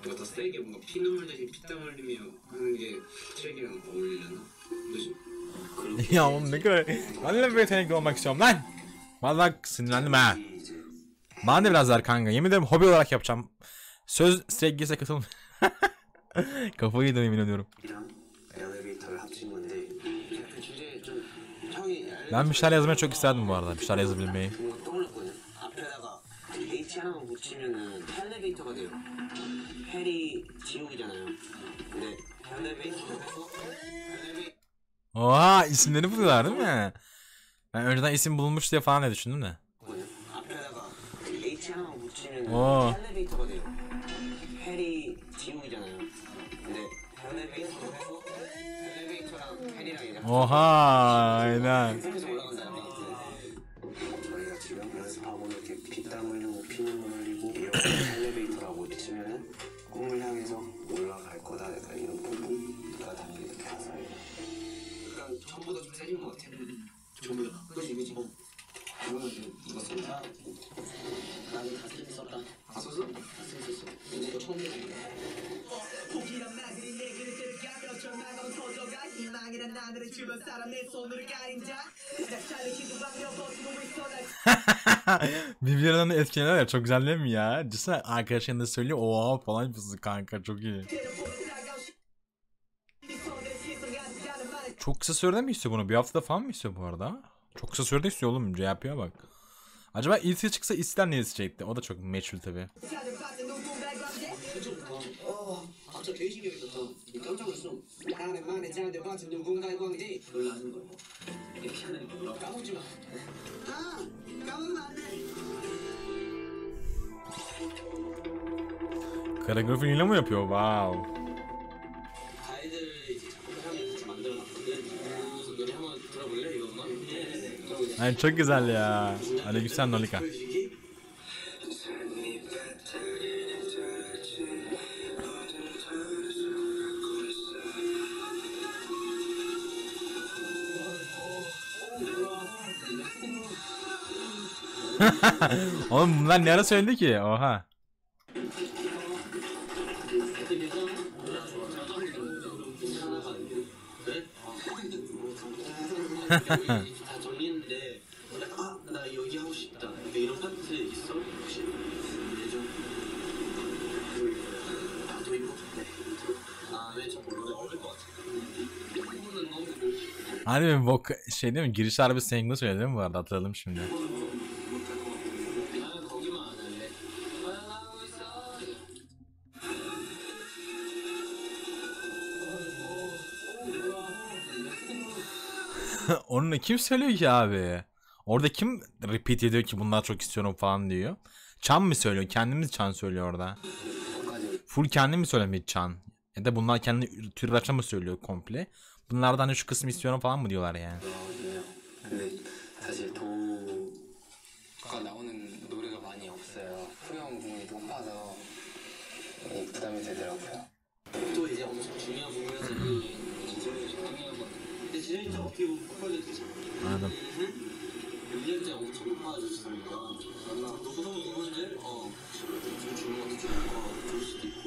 뭔가 더 세게 뭔가 피눈물 대신 피땀 흘리며 하는 게 트랙이랑 어울리려나? 뭐지? Ya oğlum ne kadar... Ben de bir yetenekli olmak istiyorum lan. Vallahi sinirlendim ha. Bana da biraz ver kanka. Yemin ederim hobi olarak yapacağım. Söz sevgilise katılım. Kafayı yedim, yemin ediyorum. 엘리베이터를 합친 건데 그 주제에 좀 형이 Ben bir şeyler yazmayı çok isterdim bu arada. Bir şeyler yazabilmeyi. 뭔가 떠올랐거든. 앞에다가 H 하나만 붙이면은 엘리베이터가 돼요. 헬이 지옥이잖아요. 근데 엘리베이터에서 Oha, isimleri buluyorlar değil mi? Ben önceden isim bulmuş diye falan ne düşündüm de. 앞에다가 H 하나만 붙이면은 오. 엘리베이터가 돼요. 헬이 지옥이잖아요. 근데 엘리베이터에서 엘리베이터랑 헬이랑 이제 Oha, aynen. 계속해서 올라간다는 얘기지. 저희가 지금 연습하고 이렇게 피땀 흘리고 피눈물 흘리고 이렇게 엘리베이터라고 치면은 꿈을 향해서 올라갈 거다. 약간 이런 포부가 담긴 가사예요. 그러니까 전보다 좀 세진 것 같아. 전보다. 그렇지, 그렇지. 이거는 좀 누가 썼나? 나는 가슴 썼다. 다 썼어? 가슴 썼어. 이거 처음 들은 거야. Birbirlerinden etkileniyorlar ya, çok güzel değil mi ya? Cisne arkadaşın da söylüyor, oha falan yapıyorsun kanka, çok iyi. Çok kısa sürede mi istiyor bunu? Bir haftada falan mı istiyor bu arada? Çok kısa sürede istiyor oğlum, CHP'ye bak. Acaba ilk çıksa ister ne isteyecekti? O da çok meçhul tabi. 진짜 되게 신기했었어. 깜짝 놀랐어. 나는 만에 자는데 봤던 누군가의 광지. 놀라 하는 거야. 이렇게 하는 거 까먹지 마. 아, 까먹으면 안 돼. Koreografini mi yapıyor? Wow. 가이드를 이제 작곡하면서 같이 만들어놨거든. 그래서 노래 한번 들어볼래 이것만? 네. Ay çok güzel ya. Aleykümselam Nolika. Oğlum bunlar ne ara söyledi ki? Oha. 다 정리했는데 나 여기 하고 싶다. 이런 파트 있어? 혹시 예전 또 이거? 네. 아 Hani bu şey değil mi? Giriş harbi Sengül söyledi değil mi bu arada? Hatırladım şimdi. 나는 거기만 안 할래. 사랑하고 있어. Onu kim söylüyor ki abi? Orada kim repeat ediyor ki bunlar çok istiyorum falan diyor. Chan mı söylüyor? Kendimiz Chan söylüyor orada. Full kendi mi söylemiyor Chan? Ya da bunlar kendi türbaça mı söylüyor komple? Bunlardan hani şu kısmı istiyorum falan mı diyorlar yani? 근데 사실 도가 나오는 노래가 많이 없어요. 후렴 부분이 높아서 부담이 되더라고요. 또 이제 엄청 중요한 부분에서 근데 지정이 좀 어떻게 보면 폭발도 되잖아. Anladım. 유리한테 엄청 높아졌으니까 너무 부분을 주는 것도 좋을 수도 있고.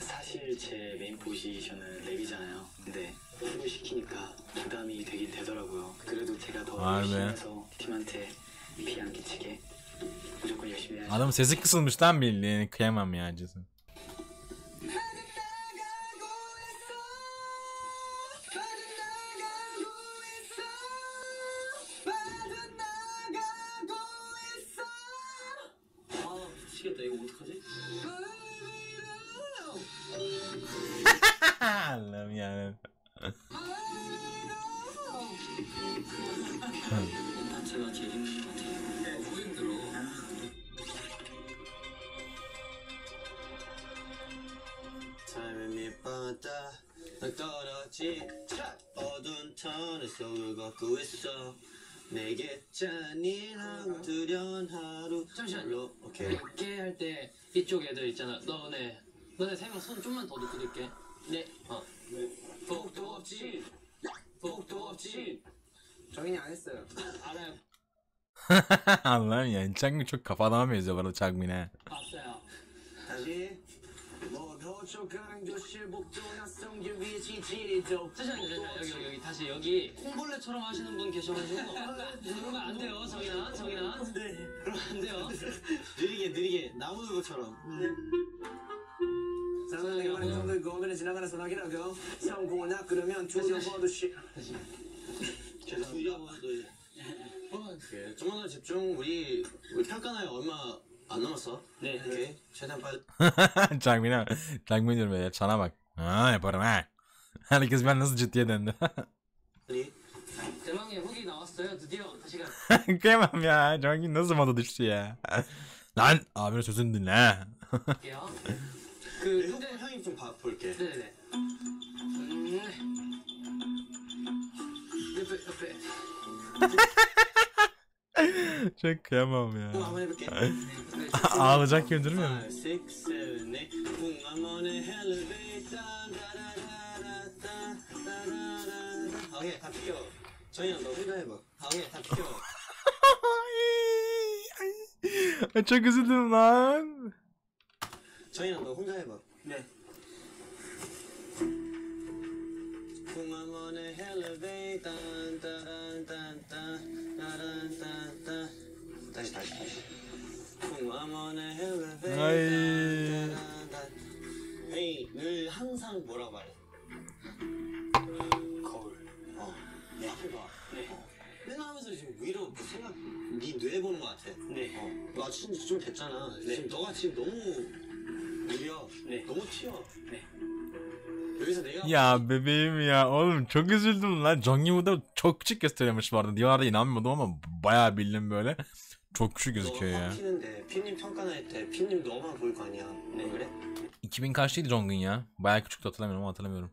사실 제 메인 포지션은 랩이잖아요. 근데 랩을 시키니까 부담이 되긴 되더라고요. 그래도 제가 더 아, 열심히 네. 해서 팀한테 피해 안 끼치게 무조건 열심히 해야죠. Adam sesi kısılmış lan bildiğin. Kıyamam ya acısı. 아 미치겠다. 이거 어떡하지? Allah'ım yani. 제가 제일 힘든 것 같아요. 너무 힘들어. 삶의 밑바닥 난 떨어지 어두운 터널 속을 걷고 있어 내게 잔인하고 두려운 하루 잠시만요. 오케이 이렇게 할 때 이쪽 애들 있잖아. 너네 세 명 손 좀만 더 놓고 들게. 네. 복도 없지. 복도 없지. 정인이 안 했어요. 알아요. Allah'ım yani. Changmin çok kafa adama benziyor bu arada Changmin'e. 봤어요. 다시 모도초 강조실 복도 낯선 위에 지지리도 잠시만요. 여기 다시 여기 콩벌레처럼 하시는 분 계셔가지고 그러면 안 돼요. 정인아. 그러면 안 돼요. 느리게 나무늘보처럼 상상력만의 형들 거면에 지나가는 소나기라고 성공하나 그러면 두려워도 죄송합니다. 좀만 더 집중. 우리 평가나요 얼마 안 남았어. 네. 오케이. 최대한 빨리. Changmin'e bak. Changmin diyorum ya. Chan'a bak. Ha yaparım ha. Herkes ben nasıl ciddiye döndü. 대망의 후기 나왔어요. 드디어 다시 가. Kıyamam ya. Changmin nasıl moda düştü ya. Lan abinin sözünü dinle. 갈게요. 근데 형이 좀 볼게. 네네네. 옆에. Çok kıyamam ya. 한번 해볼게. Ağlayacak gibi durmuyor mu? 5, 6, 7, 8 풍화문의 엘리베이터 다라라라따 오케이 다 피워. 정인아 너 혼자 해봐. 오케이 다 피워. Ay, çok üzüldüm lan. 정인아 너 혼자 해봐. 네. 풍화문의 엘리베이터 따란딴딴 따란딴딴 다시 풍화문의 엘리베이터 아이. 따란딴 형이 늘 항상 뭐라 말해? 거울. 내 앞에 봐. 네. 맨날 하면서 지금 위로 생각, 네 뇌 보는 것 같아. 네. 마주친 지 좀 됐잖아. 지금 너가 지금 너무 느려. 네. 너무 튀어. 네. 여기서 내가 Ya bebeğim ya oğlum çok üzüldüm lan. Jongi burada çok küçük gösteriyormuş bu arada. Diyorlar da inanmıyordum ama bayağı bildim böyle. Çok küçük gözüküyor ya. 너가 튀는데 피님 평가날 때 피님 너만 보일 거 아니야. 네 그래? 2000 kaçlıydı Jongin ya? Bayağı küçüktü hatırlamıyorum ama hatırlamıyorum.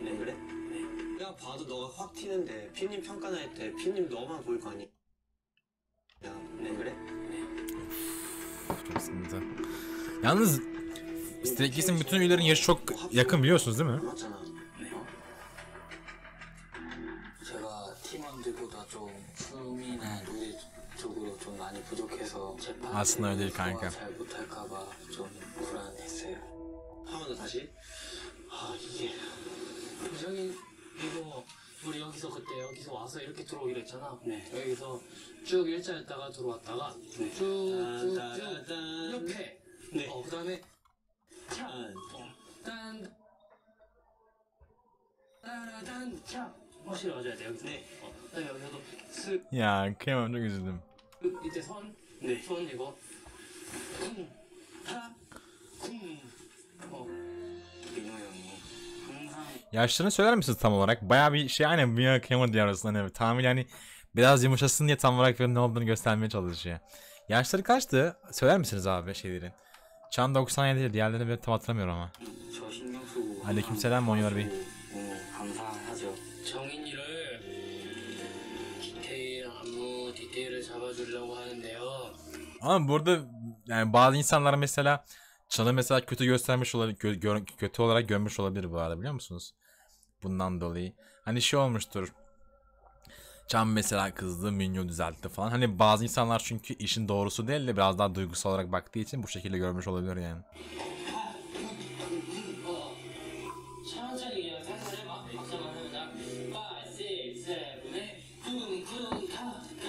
네 그래? 네. 내가 봐도 너가 확 튀는데 피님 평가날 때 피님 너만 보일 거 아니야. 네 그래? Çok sıkıntı. Yalnız Stray Kids'in bütün üyelerin yaşı çok yakın biliyorsunuz değil mi? 맞잖아. 네. 제가 팀원들보다 좀 춤이나 노래 쪽으로 좀 많이 부족해서 제 아스나 öyle kanka. 잘 못할까봐 좀 불안했어요. 한 번 더 다시. 아 이게 정인 이거 우리 여기서 와서 이렇게 들어오기로 했잖아. 네. 여기서 쭉 일자였다가 들어왔다가 쭉쭉쭉 옆에. 네. 그다음에 짠. 딴 따라단차 확실히 맞아야 돼 여기서. 네. 그다음에 여기서도 슥. Ya kıyamam, çok üzüldüm. 이때 선. 네. 손 이거. 쿵. 타. 쿵. 민호 형이 항상 Yaşlarını söyler misiniz tam olarak? Baya bir şey, aynen bir kıyamam diye arasında hani tahmin, yani biraz yumuşasın diye tam olarak ne olduğunu göstermeye çalışıyor. Yaşları kaçtı? Söyler misiniz abi şeylerin? Çan 97, diğerlerini ben tam hatırlamıyorum ama. 저 신경 쓰고 Aleykümselam Monyor Bey. 너무 감사하죠. 정인이를 디테일 안무 디테일을 잡아주려고 하는데요. Ama burada yani bazı insanlar mesela Çan'ı mesela kötü göstermiş olabilir, kötü olarak görmüş olabilir bu arada, biliyor musunuz? Bundan dolayı. Hani şey olmuştur. Can mesela kızdı, Minyo düzeltti falan. Hani bazı insanlar çünkü işin doğrusu değil de biraz daha duygusal olarak baktığı için bu şekilde görmüş olabilir yani. 천천히 그냥 살살 해봐. 박자만 해보자. 5, 6, 7, 8. 쿵쿵 타타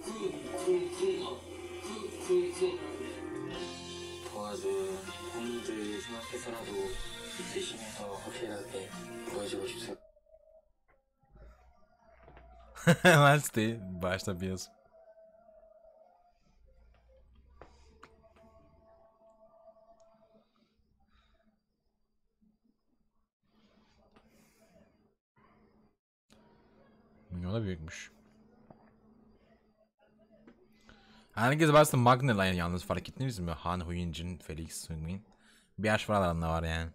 쿵쿵쿵 쿵쿵쿵. 도와준 팬들 생각해서라도 열심히 해서 확실하게 보여주고 싶습니다. Wednesday başta bir yaz. Minyo da büyükmüş. Herkes varsa Magna yalnız, fark ettiniz mi? Han Huyinjin, Felix Sungmin. Bir yaş var aralarında var yani.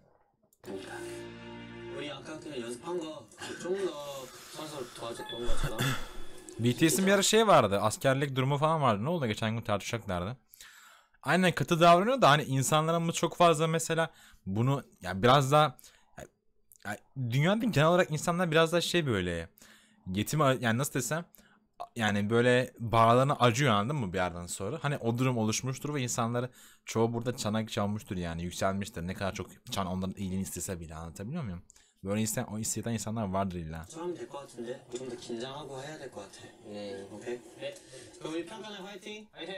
우리 아까 그냥 연습한 거 좀 더 서서 도와줬던 것처럼 BTS'in bir ara şey vardı. Askerlik durumu falan vardı. Ne oldu? Geçen gün tartışacaklardı. Aynen katı davranıyor da hani insanların çok fazla mesela bunu ya biraz daha dünyada genel olarak insanlar biraz daha şey böyle yetim, yani nasıl desem, yani böyle bağlarına acıyor, anladın mı bir yerden sonra? Hani o durum oluşmuştur ve insanları çoğu burada çana çalmıştır, yani yükselmiştir. Ne kadar çok çan onların iyiliğini istese bile, anlatabiliyor muyum? Böyle o hisseden insanlar vardır illa. 하면 될 것 같은데 좀 더 긴장하고 해야 될 것 같아. 네, 오케이. 네. 그럼 우리 평가는 화이팅. 화이팅.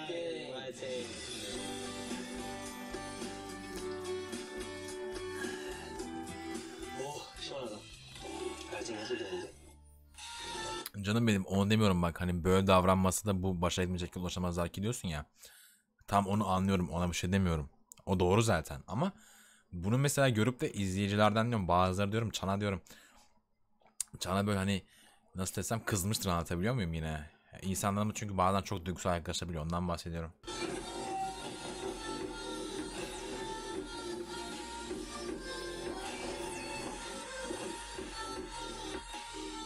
네, 화이팅. 오, 시원하다. 아직 해도 되는데. Canım benim, onu demiyorum bak, hani böyle davranması da bu başa etmeyecek, ulaşamazlar ki diyorsun ya. Tam onu anlıyorum, ona bir şey demiyorum. O doğru zaten ama bunu mesela görüp de izleyicilerden diyorum, bazıları diyorum Çan'a diyorum. Çan'a böyle hani nasıl desem kızmıştır, anlatabiliyor muyum yine? İnsanlarımız çünkü bazen çok duygusal yaklaşabiliyor, ondan bahsediyorum.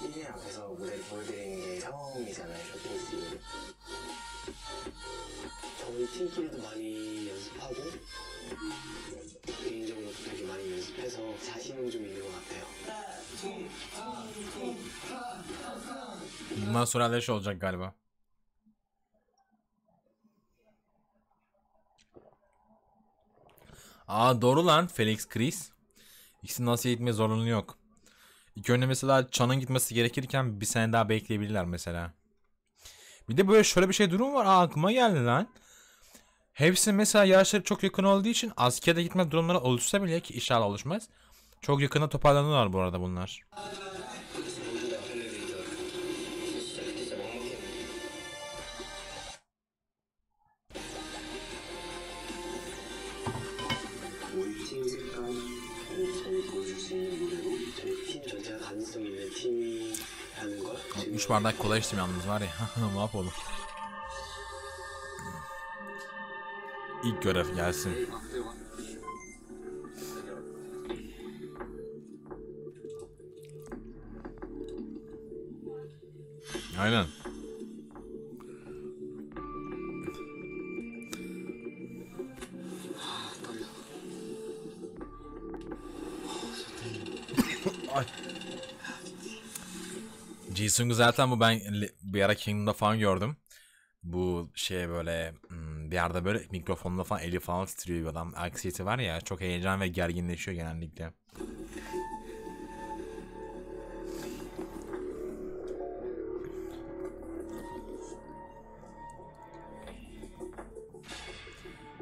팬들 앞에서 무대 보여드리는 게 처음이잖아요, 쇼케이스. 저희 팀끼리도 많이 연습하고 개인적으로도 되게 많이 연습해서 자신은 좀 있는 것 같아요. Bundan sonra Aleş olacak galiba. Aa doğru lan, Felix Chris. İkisinin nasıl gitmeye zorunlu yok. İlk önce mesela Chan'ın gitmesi gerekirken bir sene daha bekleyebilirler mesela. Bir de böyle şöyle bir şey durum var. Aa, aklıma geldi lan. Hepsi mesela yaşları çok yakın olduğu için askerde gitme durumları oluşsa bile, ki inşallah oluşmaz. Çok yakında toparlanırlar bu arada bunlar. 우리 팀 색깔 잘 보여줄 수 있는 무대로 저희 팀 전체가 가능성 있는 팀이라는 걸 3 bardak kola içtim yalnız var ya. Ne yapalım? İlk görev gelsin. Aynen. Ay. Jisung'u zaten bu ben bir ara Kingdom'da falan gördüm. Bu şey böyle bir yerde böyle mikrofonla falan eli falan titriyor bir adam. Aksiyeti var ya, çok heyecan ve gerginleşiyor genellikle.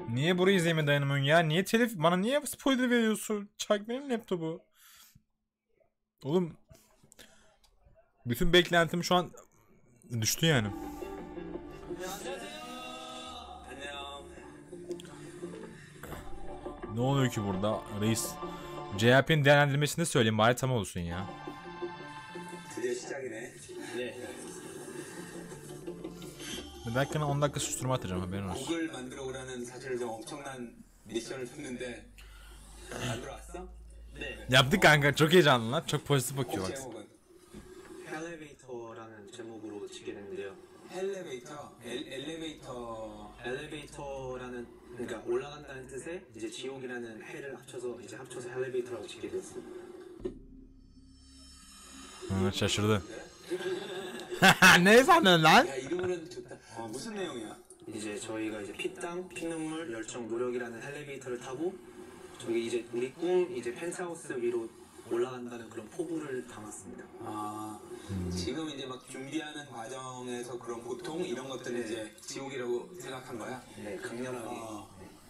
Niye burayı izleyeme dayanamıyorsun ya? Niye telif? Bana niye spoiler veriyorsun? Çak benim laptopu. Oğlum bütün beklentim şu an düştü yani. Ne oluyor ki burada reis? JYP'nin değerlendirmesini söyleyeyim bari tam olsun ya. 드디어 시작이네. Bir dakika 10 dakika susturma atacağım haberin olsun. 곡을 만들어 오라는 사실 좀 엄청난 미션을 줬는데 만들어 왔어? Yaptık kanka, çok heyecanlı lan, çok pozitif bakıyor 곡 bak. 제목은 엘리베이터라는 제목으로 짓게 됐는데요. 엘리베이터. 엘리베이터. 엘리베이터라는 그러니까 올라간다는 뜻에 이제 지옥이라는 해를 합쳐서 엘리베이터라고 짓게 됐습니다. Şaşırdı. Ne sandın lan? 야 이름은 좋다. 무슨 내용이야? 이제 저희가 이제 피땀, 피눈물, 열정, 노력이라는 엘리베이터를 타고 저기 이제 우리 꿈 이제 펜트하우스 위로 올라간다는 그런 포부를 담았습니다. 아 지금 이제 막 준비하는 과정에서 그런 고통 이런 것들을 이제 지옥이라고 생각한 거야? 네, 강렬하게.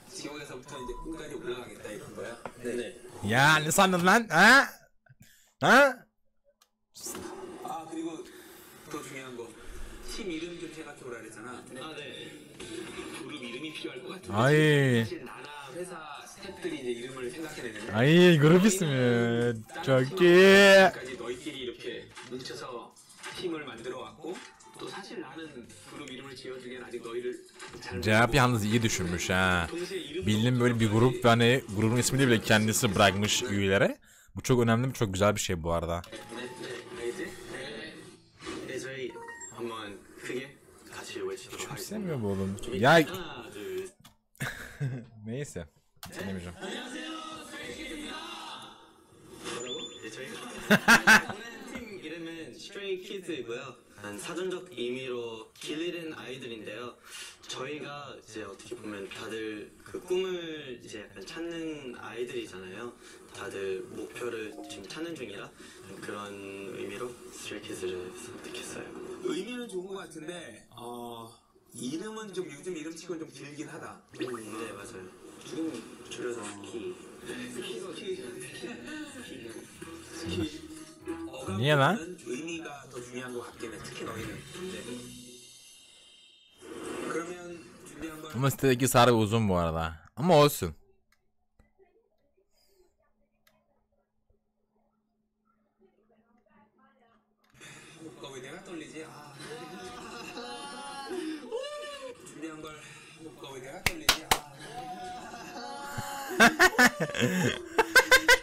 지옥에서부터 이제 꿈까지 올라가겠다 이런 거야? 네. Ya ne sandın lan? Ha? Ha? 아 그리고 더 중요한 거 팀 이름 좀 생각해 오라 그랬잖아. 아, 네. 그룹 이름이 필요할 것 같아. Ay. 사실 나나 회사 스태프들이 이제 이름을 생각해내는데 Ay grup ismi. Çok iyi. 까지 너희끼리 이렇게 뭉쳐서 팀을 만들어 왔고 또 사실 나는 그룹 이름을 지어주기엔 아직 너희를 잘 JYP yalnız iyi düşünmüş ha. 동시에 이름도 Bildiğim böyle bir grup ve hani grubun ismini bile kendisi bırakmış üyelere. Bu çok önemli, çok güzel bir şey bu arada. 알지? 네, 저희 한번 크게 같이 외치도록 Çok 하겠습니다. sevmiyor bu oğlum. Ya 하나, 둘, neyse. Dinlemeyeceğim. 네, 저희가 팀 이름은 스트레이 키즈이고요. 사전적 의미로 길잃은 아이들인데요. 저희가 이제 어떻게 보면 다들 그 꿈을 이제 약간 찾는 아이들이잖아요. 다들 목표를 지금 찾는 중이라 그런 의미로 스트레이 키즈를 선택했어요. 의미는 좋은 것 같은데 이름은 좀 요즘 이름치고는 좀 길긴 하다. 네, 맞아요. 줄여서 키. Niye lan? 의미가 더 중요한 것 같긴 해. 특히 너희는. 네. 그러면 준비한 걸 Ama sitedeki sarı uzun bu arada. Ama olsun. 왜 내가 떨리지? 준비한 걸 왜 내가 떨리지?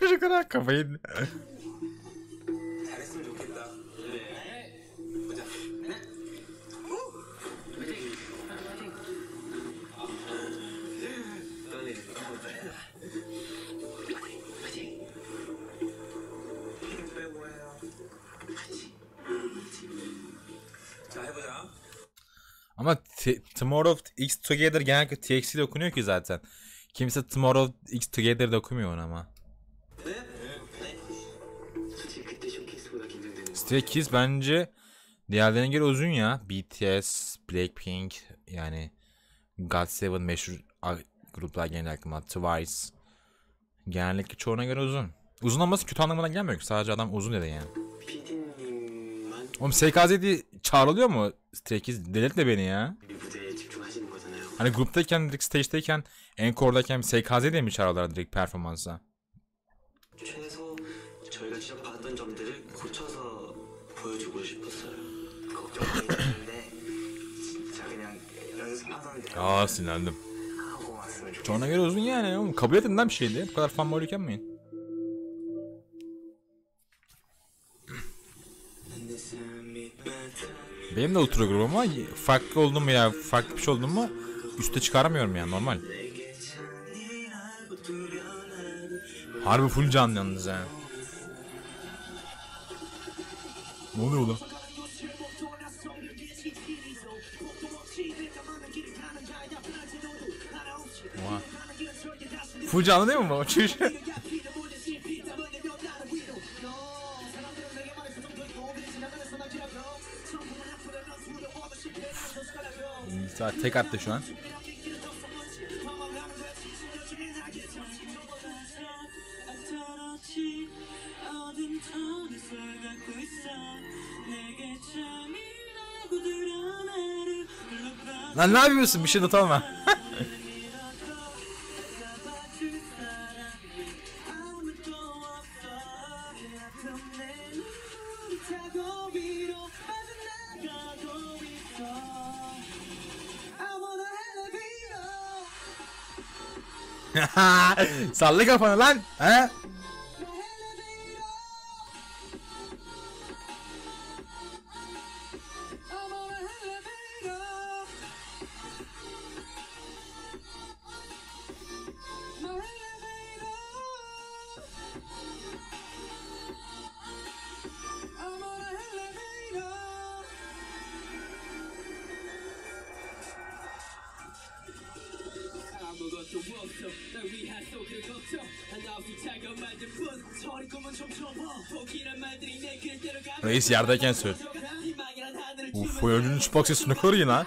Şu kadar kafayı. 잘했으면 좋겠다. 네. 보자. 자 해보자. Ama Tomorrow X Together genellikle TXT ile okunuyor ki zaten. Kimse Tomorrow X Together de okumuyor onu ama. 솔직히 그때 쇼케이스보다 긴장되는 Stray Kids bence diğerlerine göre uzun ya. BTS, Blackpink yani GOT7 meşhur gruplar genellikle Twice. Genellikle çoğuna göre uzun. Uzun olması kötü anlamına gelmiyor ki. Sadece adam uzun dedi yani. PD님만 Oğlum SKZ diye çağrılıyor mu Stray Kids? Delirtme beni ya. 우리 무대에 집중하시는 거잖아요. Hani gruptayken, direkt stage'dayken, encore'dayken SKZ diye mi çağırıyorlar direkt performansa? 최소 저희가 지적받았던 점들을 고쳐서 보여주고 싶었어요. 걱정이 되는데 진짜 그냥 연습하던 대로 Aa sinirlendim. 하고 왔으면 좋겠어요. Çoğuna göre uzun yani. Oğlum kabul edin lan bir şeydi. Bu kadar fanboyluk yapmayın. Benim de ultra grubum ama farklı oldum ya, farklı bir şey oldum mu üste çıkaramıyorum yani normal. Harbi full canlı yalnız yani. Ne oluyor oğlum? Oha. Full canlı değil mi bu? Çüş. Saat tek attı şu an. Lan ne yapıyorsun? Bir şey not alma. Salla kafanı lan. He? 아무것도 없어 날 위한 속을 걷죠 한없이 차가운 말들 뿐 저리 꿈은 좀 접어 포기란 말들이 내 곁으로 가면 Reis yerdeyken söyle. 희망이란 하늘을 Uf, oyuncunun çıplak sesini koruyun ha.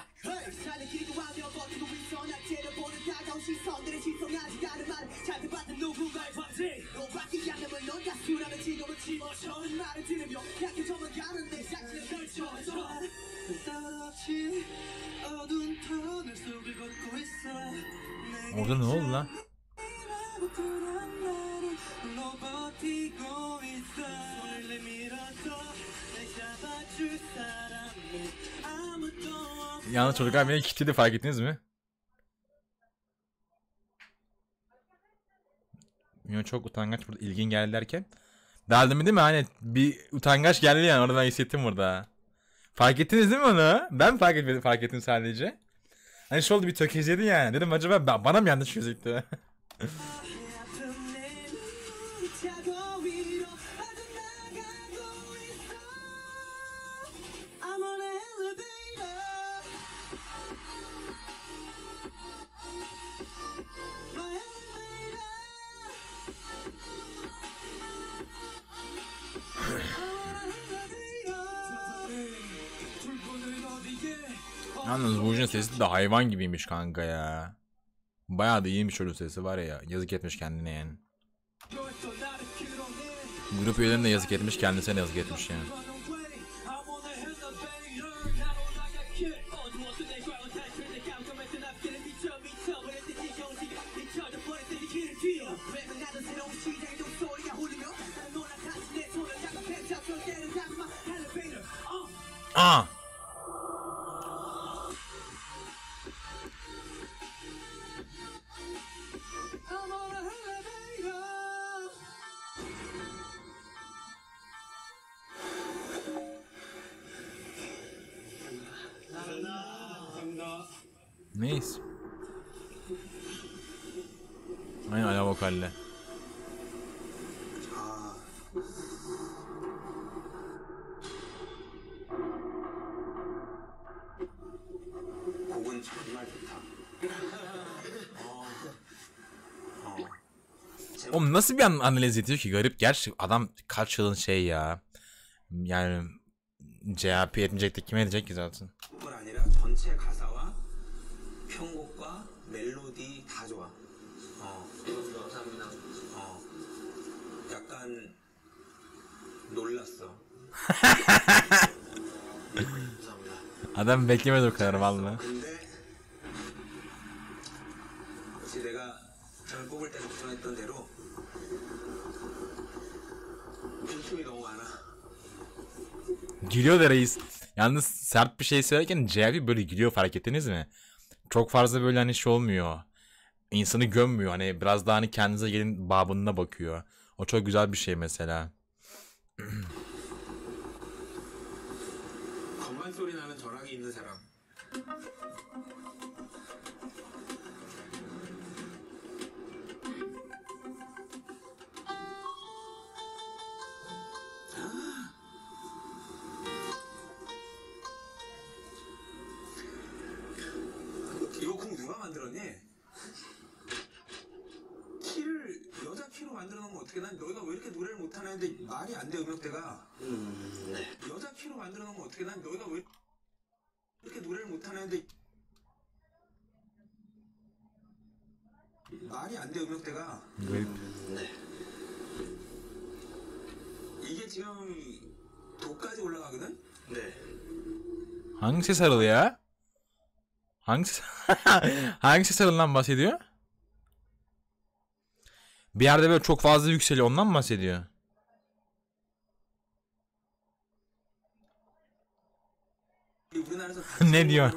살리기도 하며 버티고 있어 낙제를 보는 다가온 시선들의 시선하지 않은 말을 잘 듣봤던 누군가의 방지 너밖에 안 남은 넌 가수라는 직업을 집어쳐는 말을 들으며 약해져만 가는 내 샷을 펼쳐져 따라없이 어두운 터널 속을 걷고 있어 Orada ne oldu lan? Yalnız çocuklar beni kilitledi, fark ettiniz mi? Ya çok utangaç burada, ilgin geldi derken. Derdim değil mi, hani bir utangaç geldi yani, orada ben hissettim burada. Fark ettiniz değil mi onu? Ben fark etmedim, fark ettim sadece. Hani şu oldu, bir tökezledi yani. Dedim acaba bana mı yanlış gözüktü? Yalnız bu sesi de hayvan gibiymiş kanka ya. Bayağı da iyiymiş çocuğun sesi var ya. Yazık etmiş kendine yani. Grup üyelerine de yazık etmiş, kendisine de yazık etmiş yani. Aa! Neyse. Aynen ala vokalle. 곡은 정말 좋다. Oğlum nasıl bir analiz ediyor ki, garip. Gerçi adam kaç yılın şey ya. Yani CHP etmeyecek de kime edecek ki zaten. 뿐 아니라 전체 가사와 편곡과 멜로디 다 좋아. 감사합니다 약간 놀랐어. Adam beklemedi o kadar valla. 근데 혹시 내가 저를 뽑을 때 걱정했던 대로 빈틈이 너무 많아. Gülüyor da reis. Yalnız sert bir şey söylerken CHP böyle gülüyor, fark ettiniz mi? Çok fazla böyle hani şey olmuyor. İnsanı gömmüyor, hani biraz daha hani kendinize gelin babında bakıyor. O çok güzel bir şey mesela. 건반 소리 나는 저랑이 있는 사람. 이거 콩 누가 만들었니? 키를 여자 키로 만들어 놓으면 어떻게? 난 너희가 왜 이렇게 노래를 못하나 했는데 말이 안 돼, 음역대가. 네. 여자 키로 만들어 놓으면 어떻게? 난 너희가 왜 이렇게 노래를 못하나 했는데 말이 안 돼, 음역대가. Garip. 네. 이게 지금 도까지 올라가거든? 네. Hangi ses aralı ya? Hangisi? Hangi ses aralığından bahsediyor? Bir yerde böyle çok fazla yükseliyor, ondan mı bahsediyor? 우리나라에서 Ne diyor?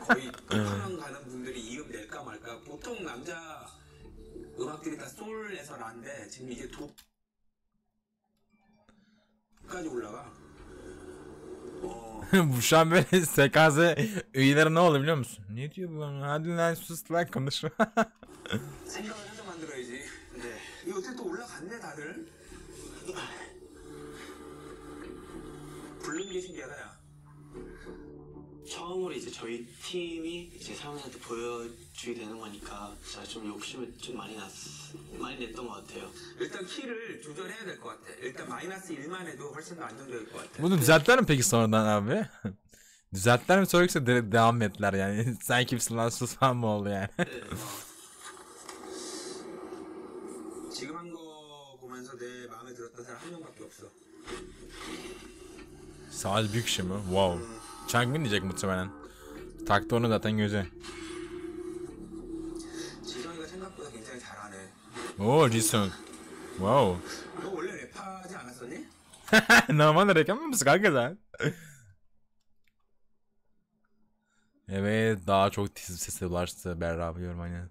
거의 도파만 가는 분들이 이음 낼까 말까. 보통 남자 음악들이 다 솔에서 라인데 지금 이게 도까지 올라가. Bu şu an böyle SKS üyeleri ne oldu biliyor musun? Ne diyor bu? Hadi lan sus lan konuş. 생각을 해서 만들어야지. 네. 이거 어떻게 또 올라갔네 다들. 부른 게 신기하다 야. 처음으로 이제 저희 팀이 이제 사람들한테 보여주게 되는 거니까 제가 좀 욕심을 좀 많이 냈던 것 같아요. 일단 키를 조절해야 될 것 같아. 일단 마이너스 1만 해도 훨씬 더 안정적일 것 같아. Bunu düzelttiler mi peki sonradan abi? Düzelttiler mi sonra yoksa devam ettiler yani? Sen kimsin lan sus falan mı oldu yani? 네. 지금 한 거 보면서 내 마음에 들었던 사람 한 명밖에 없어. Sağ büyük şey mi? Wow. Changmin diyecek muhtemelen. Taktı onu zaten göze. 지성이가 생각보다 굉장히 잘하네. Oo Jisung. Wow. 너 원래 랩하지 않았었니? Normalde reklam mısın kanka sen? Evet daha çok tiz sesi ulaştı Berra biliyorum aynen.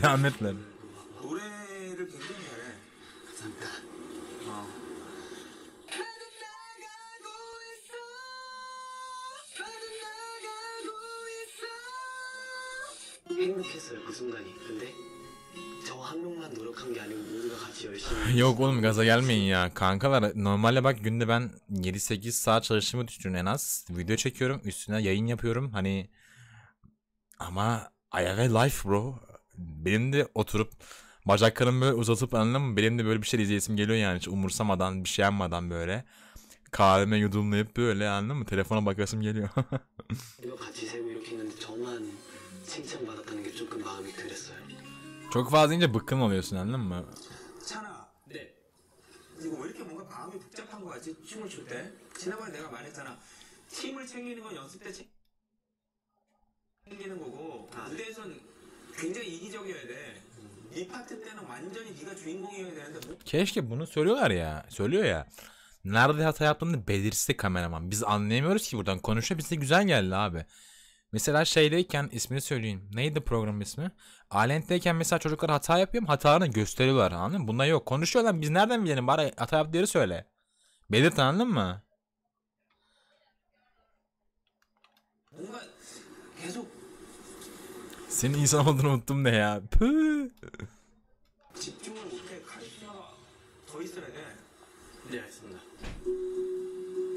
Devam etler. 노래를 굉장히 잘해. 감사합니다. 나는 나가고 있어 나는 나가고 있어 행복했어요 그 순간이. 근데 저 한 명만 노력한 게 아니고 모두가 같이 열심히. Yok oğlum gaza gelmeyin ya. Kankalar normalde bak günde ben 7-8 saat çalıştığımı düşünün en az. Video çekiyorum üstüne yayın yapıyorum hani. Ama I have a life bro. Benim de oturup bacaklarımı böyle uzatıp anladın mı? Benim de böyle bir şey izleyesim geliyor yani hiç umursamadan bir şey yapmadan böyle. Kahveme yudumlayıp böyle anladın mı? Telefona bakasım geliyor. 이거 같이 세고 이렇게 했는데 저만 칭찬받았다는 게 조금 마음이 그랬어요. Çok fazla ince bıkkın oluyorsun anladın mı? 찬아, 네. 이거 왜 이렇게 뭔가 마음이 복잡한 거 같지? 춤을 출 때? 지난번에 내가 말했잖아. 팀을 챙기는 건 연습 때 챙기는 거고 무대에선 굉장히 이기적이어야 돼. 네 파트 때는 완전히 네가 주인공이어야 되는데 뭐 Keşke bunu söylüyorlar ya. Söylüyor ya. Nerede hata yaptığını belirse kameraman. Biz anlayamıyoruz ki buradan. Konuşuyor bize güzel geldi abi. Mesela şeydeyken ismini söyleyeyim. Neydi programın ismi? Alent'teyken mesela çocuklar hata yapıyor. Hatalarını gösteriyorlar anladın mı? Bunda yok. Konuşuyorlar. Biz nereden bilelim? Bari hata yaptıkları söyle. Belirt anladın mı? 뭔가 계속 Senin insan olduğunu unuttum ne ya. Püh. 집중을 못해. 카리스마가 더 있어야 돼. 네 알겠습니다.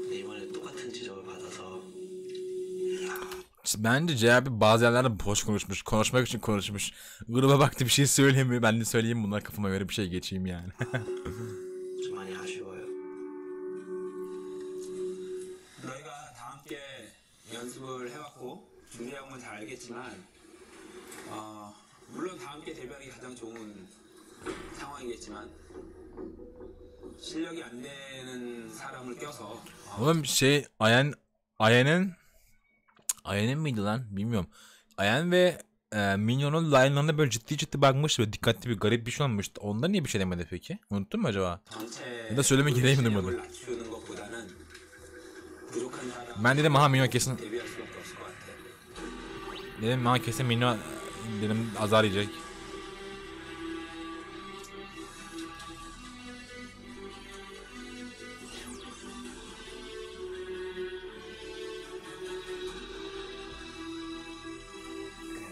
네, 이번에 똑같은 지적을 받아서 Bence CHP bazı yerlerde boş konuşmuş. Konuşmak için konuşmuş. Gruba baktı bir şey söylemiyor. Ben de söyleyeyim bunlar kafama göre bir şey geçeyim yani. 좀 많이 아쉬워요. 너희가 다 함께 연습을 해왔고 준비해온 건 잘 알겠지만 물론 다 함께 데뷔하기 가장 좋은 상황이겠지만 실력이 안 되는 사람을 껴서 Oğlum şey Ayen'in miydi lan? Bilmiyorum. Ayen ve Minyon'un line'larına böyle ciddi bakmış ve dikkatli bir garip bir şey olmuştu. Onda niye bir şey demedi peki? Unuttun mu acaba? 전체 Ya da söyleme gereği mi 실력을 duymadı? 낮추는 것보다는 부족한 사람 Ben dedim aha Minyon kesin. 데뷔할 수밖에 없을 것 같아. Dedim aha kesin Minyon dedim azar yiyecek.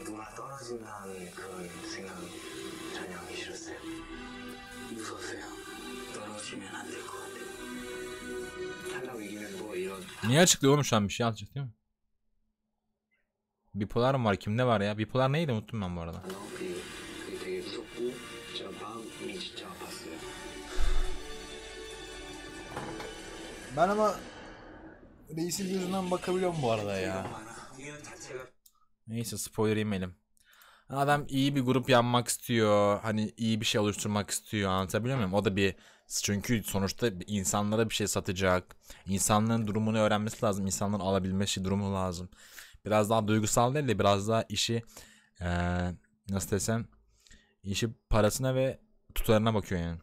누가 떨어진다는 그런 생각은 전혀 하기 싫었어요. 무서웠어요. 떨어지면 안 될 것 같아요. 한다고 이기면 뭐 이런 Niye açıklıyor oğlum şu an bir şey açıklıyor mu? Bipolar mı var? Kimde var ya? Bipolar neydi? Unuttum ben bu arada. 단어 그게 되게 무섭고 제가 마음이 진짜 아팠어요. Ben ama reisin yüzünden bakabiliyorum bu arada ya. 많아. 공연 자체가 Neyse spoiler yemeyelim. Adam iyi bir grup yapmak istiyor. Hani iyi bir şey oluşturmak istiyor. Anlatabiliyor muyum? O da bir çünkü sonuçta insanlara bir şey satacak. İnsanların durumunu öğrenmesi lazım. İnsanların alabilmesi durumu lazım. biraz daha duygusal değil de biraz daha işi nasıl desem, işi parasına ve tutarına bakıyor yani.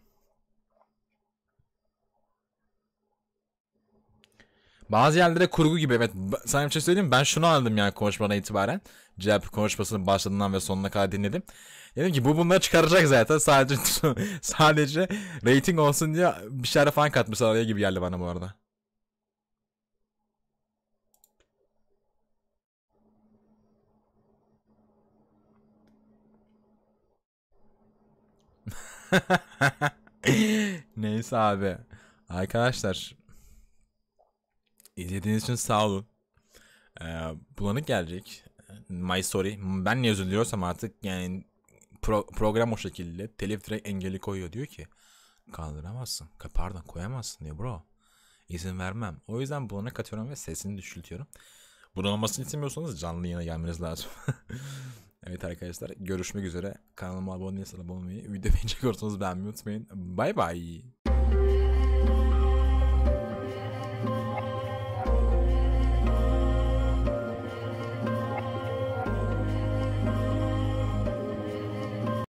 Bazı yerlere kurgu gibi, evet. Sana bir şey söyleyeyim mi? Ben şunu anladım yani konuşmadan itibaren. Cevap konuşmasının başladığından ve sonuna kadar dinledim. Dedim ki bu bunları çıkaracak zaten. Sadece rating olsun diye bir şeyler falan katmışlar araya gibi geldi bana bu arada. Neyse abi. Arkadaşlar, İzlediğiniz için sağ olun. Bulanık gelecek. My Story. Ben niye üzülüyorsam artık yani program o şekilde. Telif direkt engeli koyuyor. Diyor ki kaldıramazsın. Pardon, koyamazsın diyor bro. İzin vermem. O yüzden bulanık atıyorum ve sesini düşültüyorum. Bunun olmasını istemiyorsanız canlı yayına gelmeniz lazım. Evet arkadaşlar, görüşmek üzere. Kanalıma abone değilseniz abone olmayı, video beğenecek olursanız beğenmeyi unutmayın. Bay bay.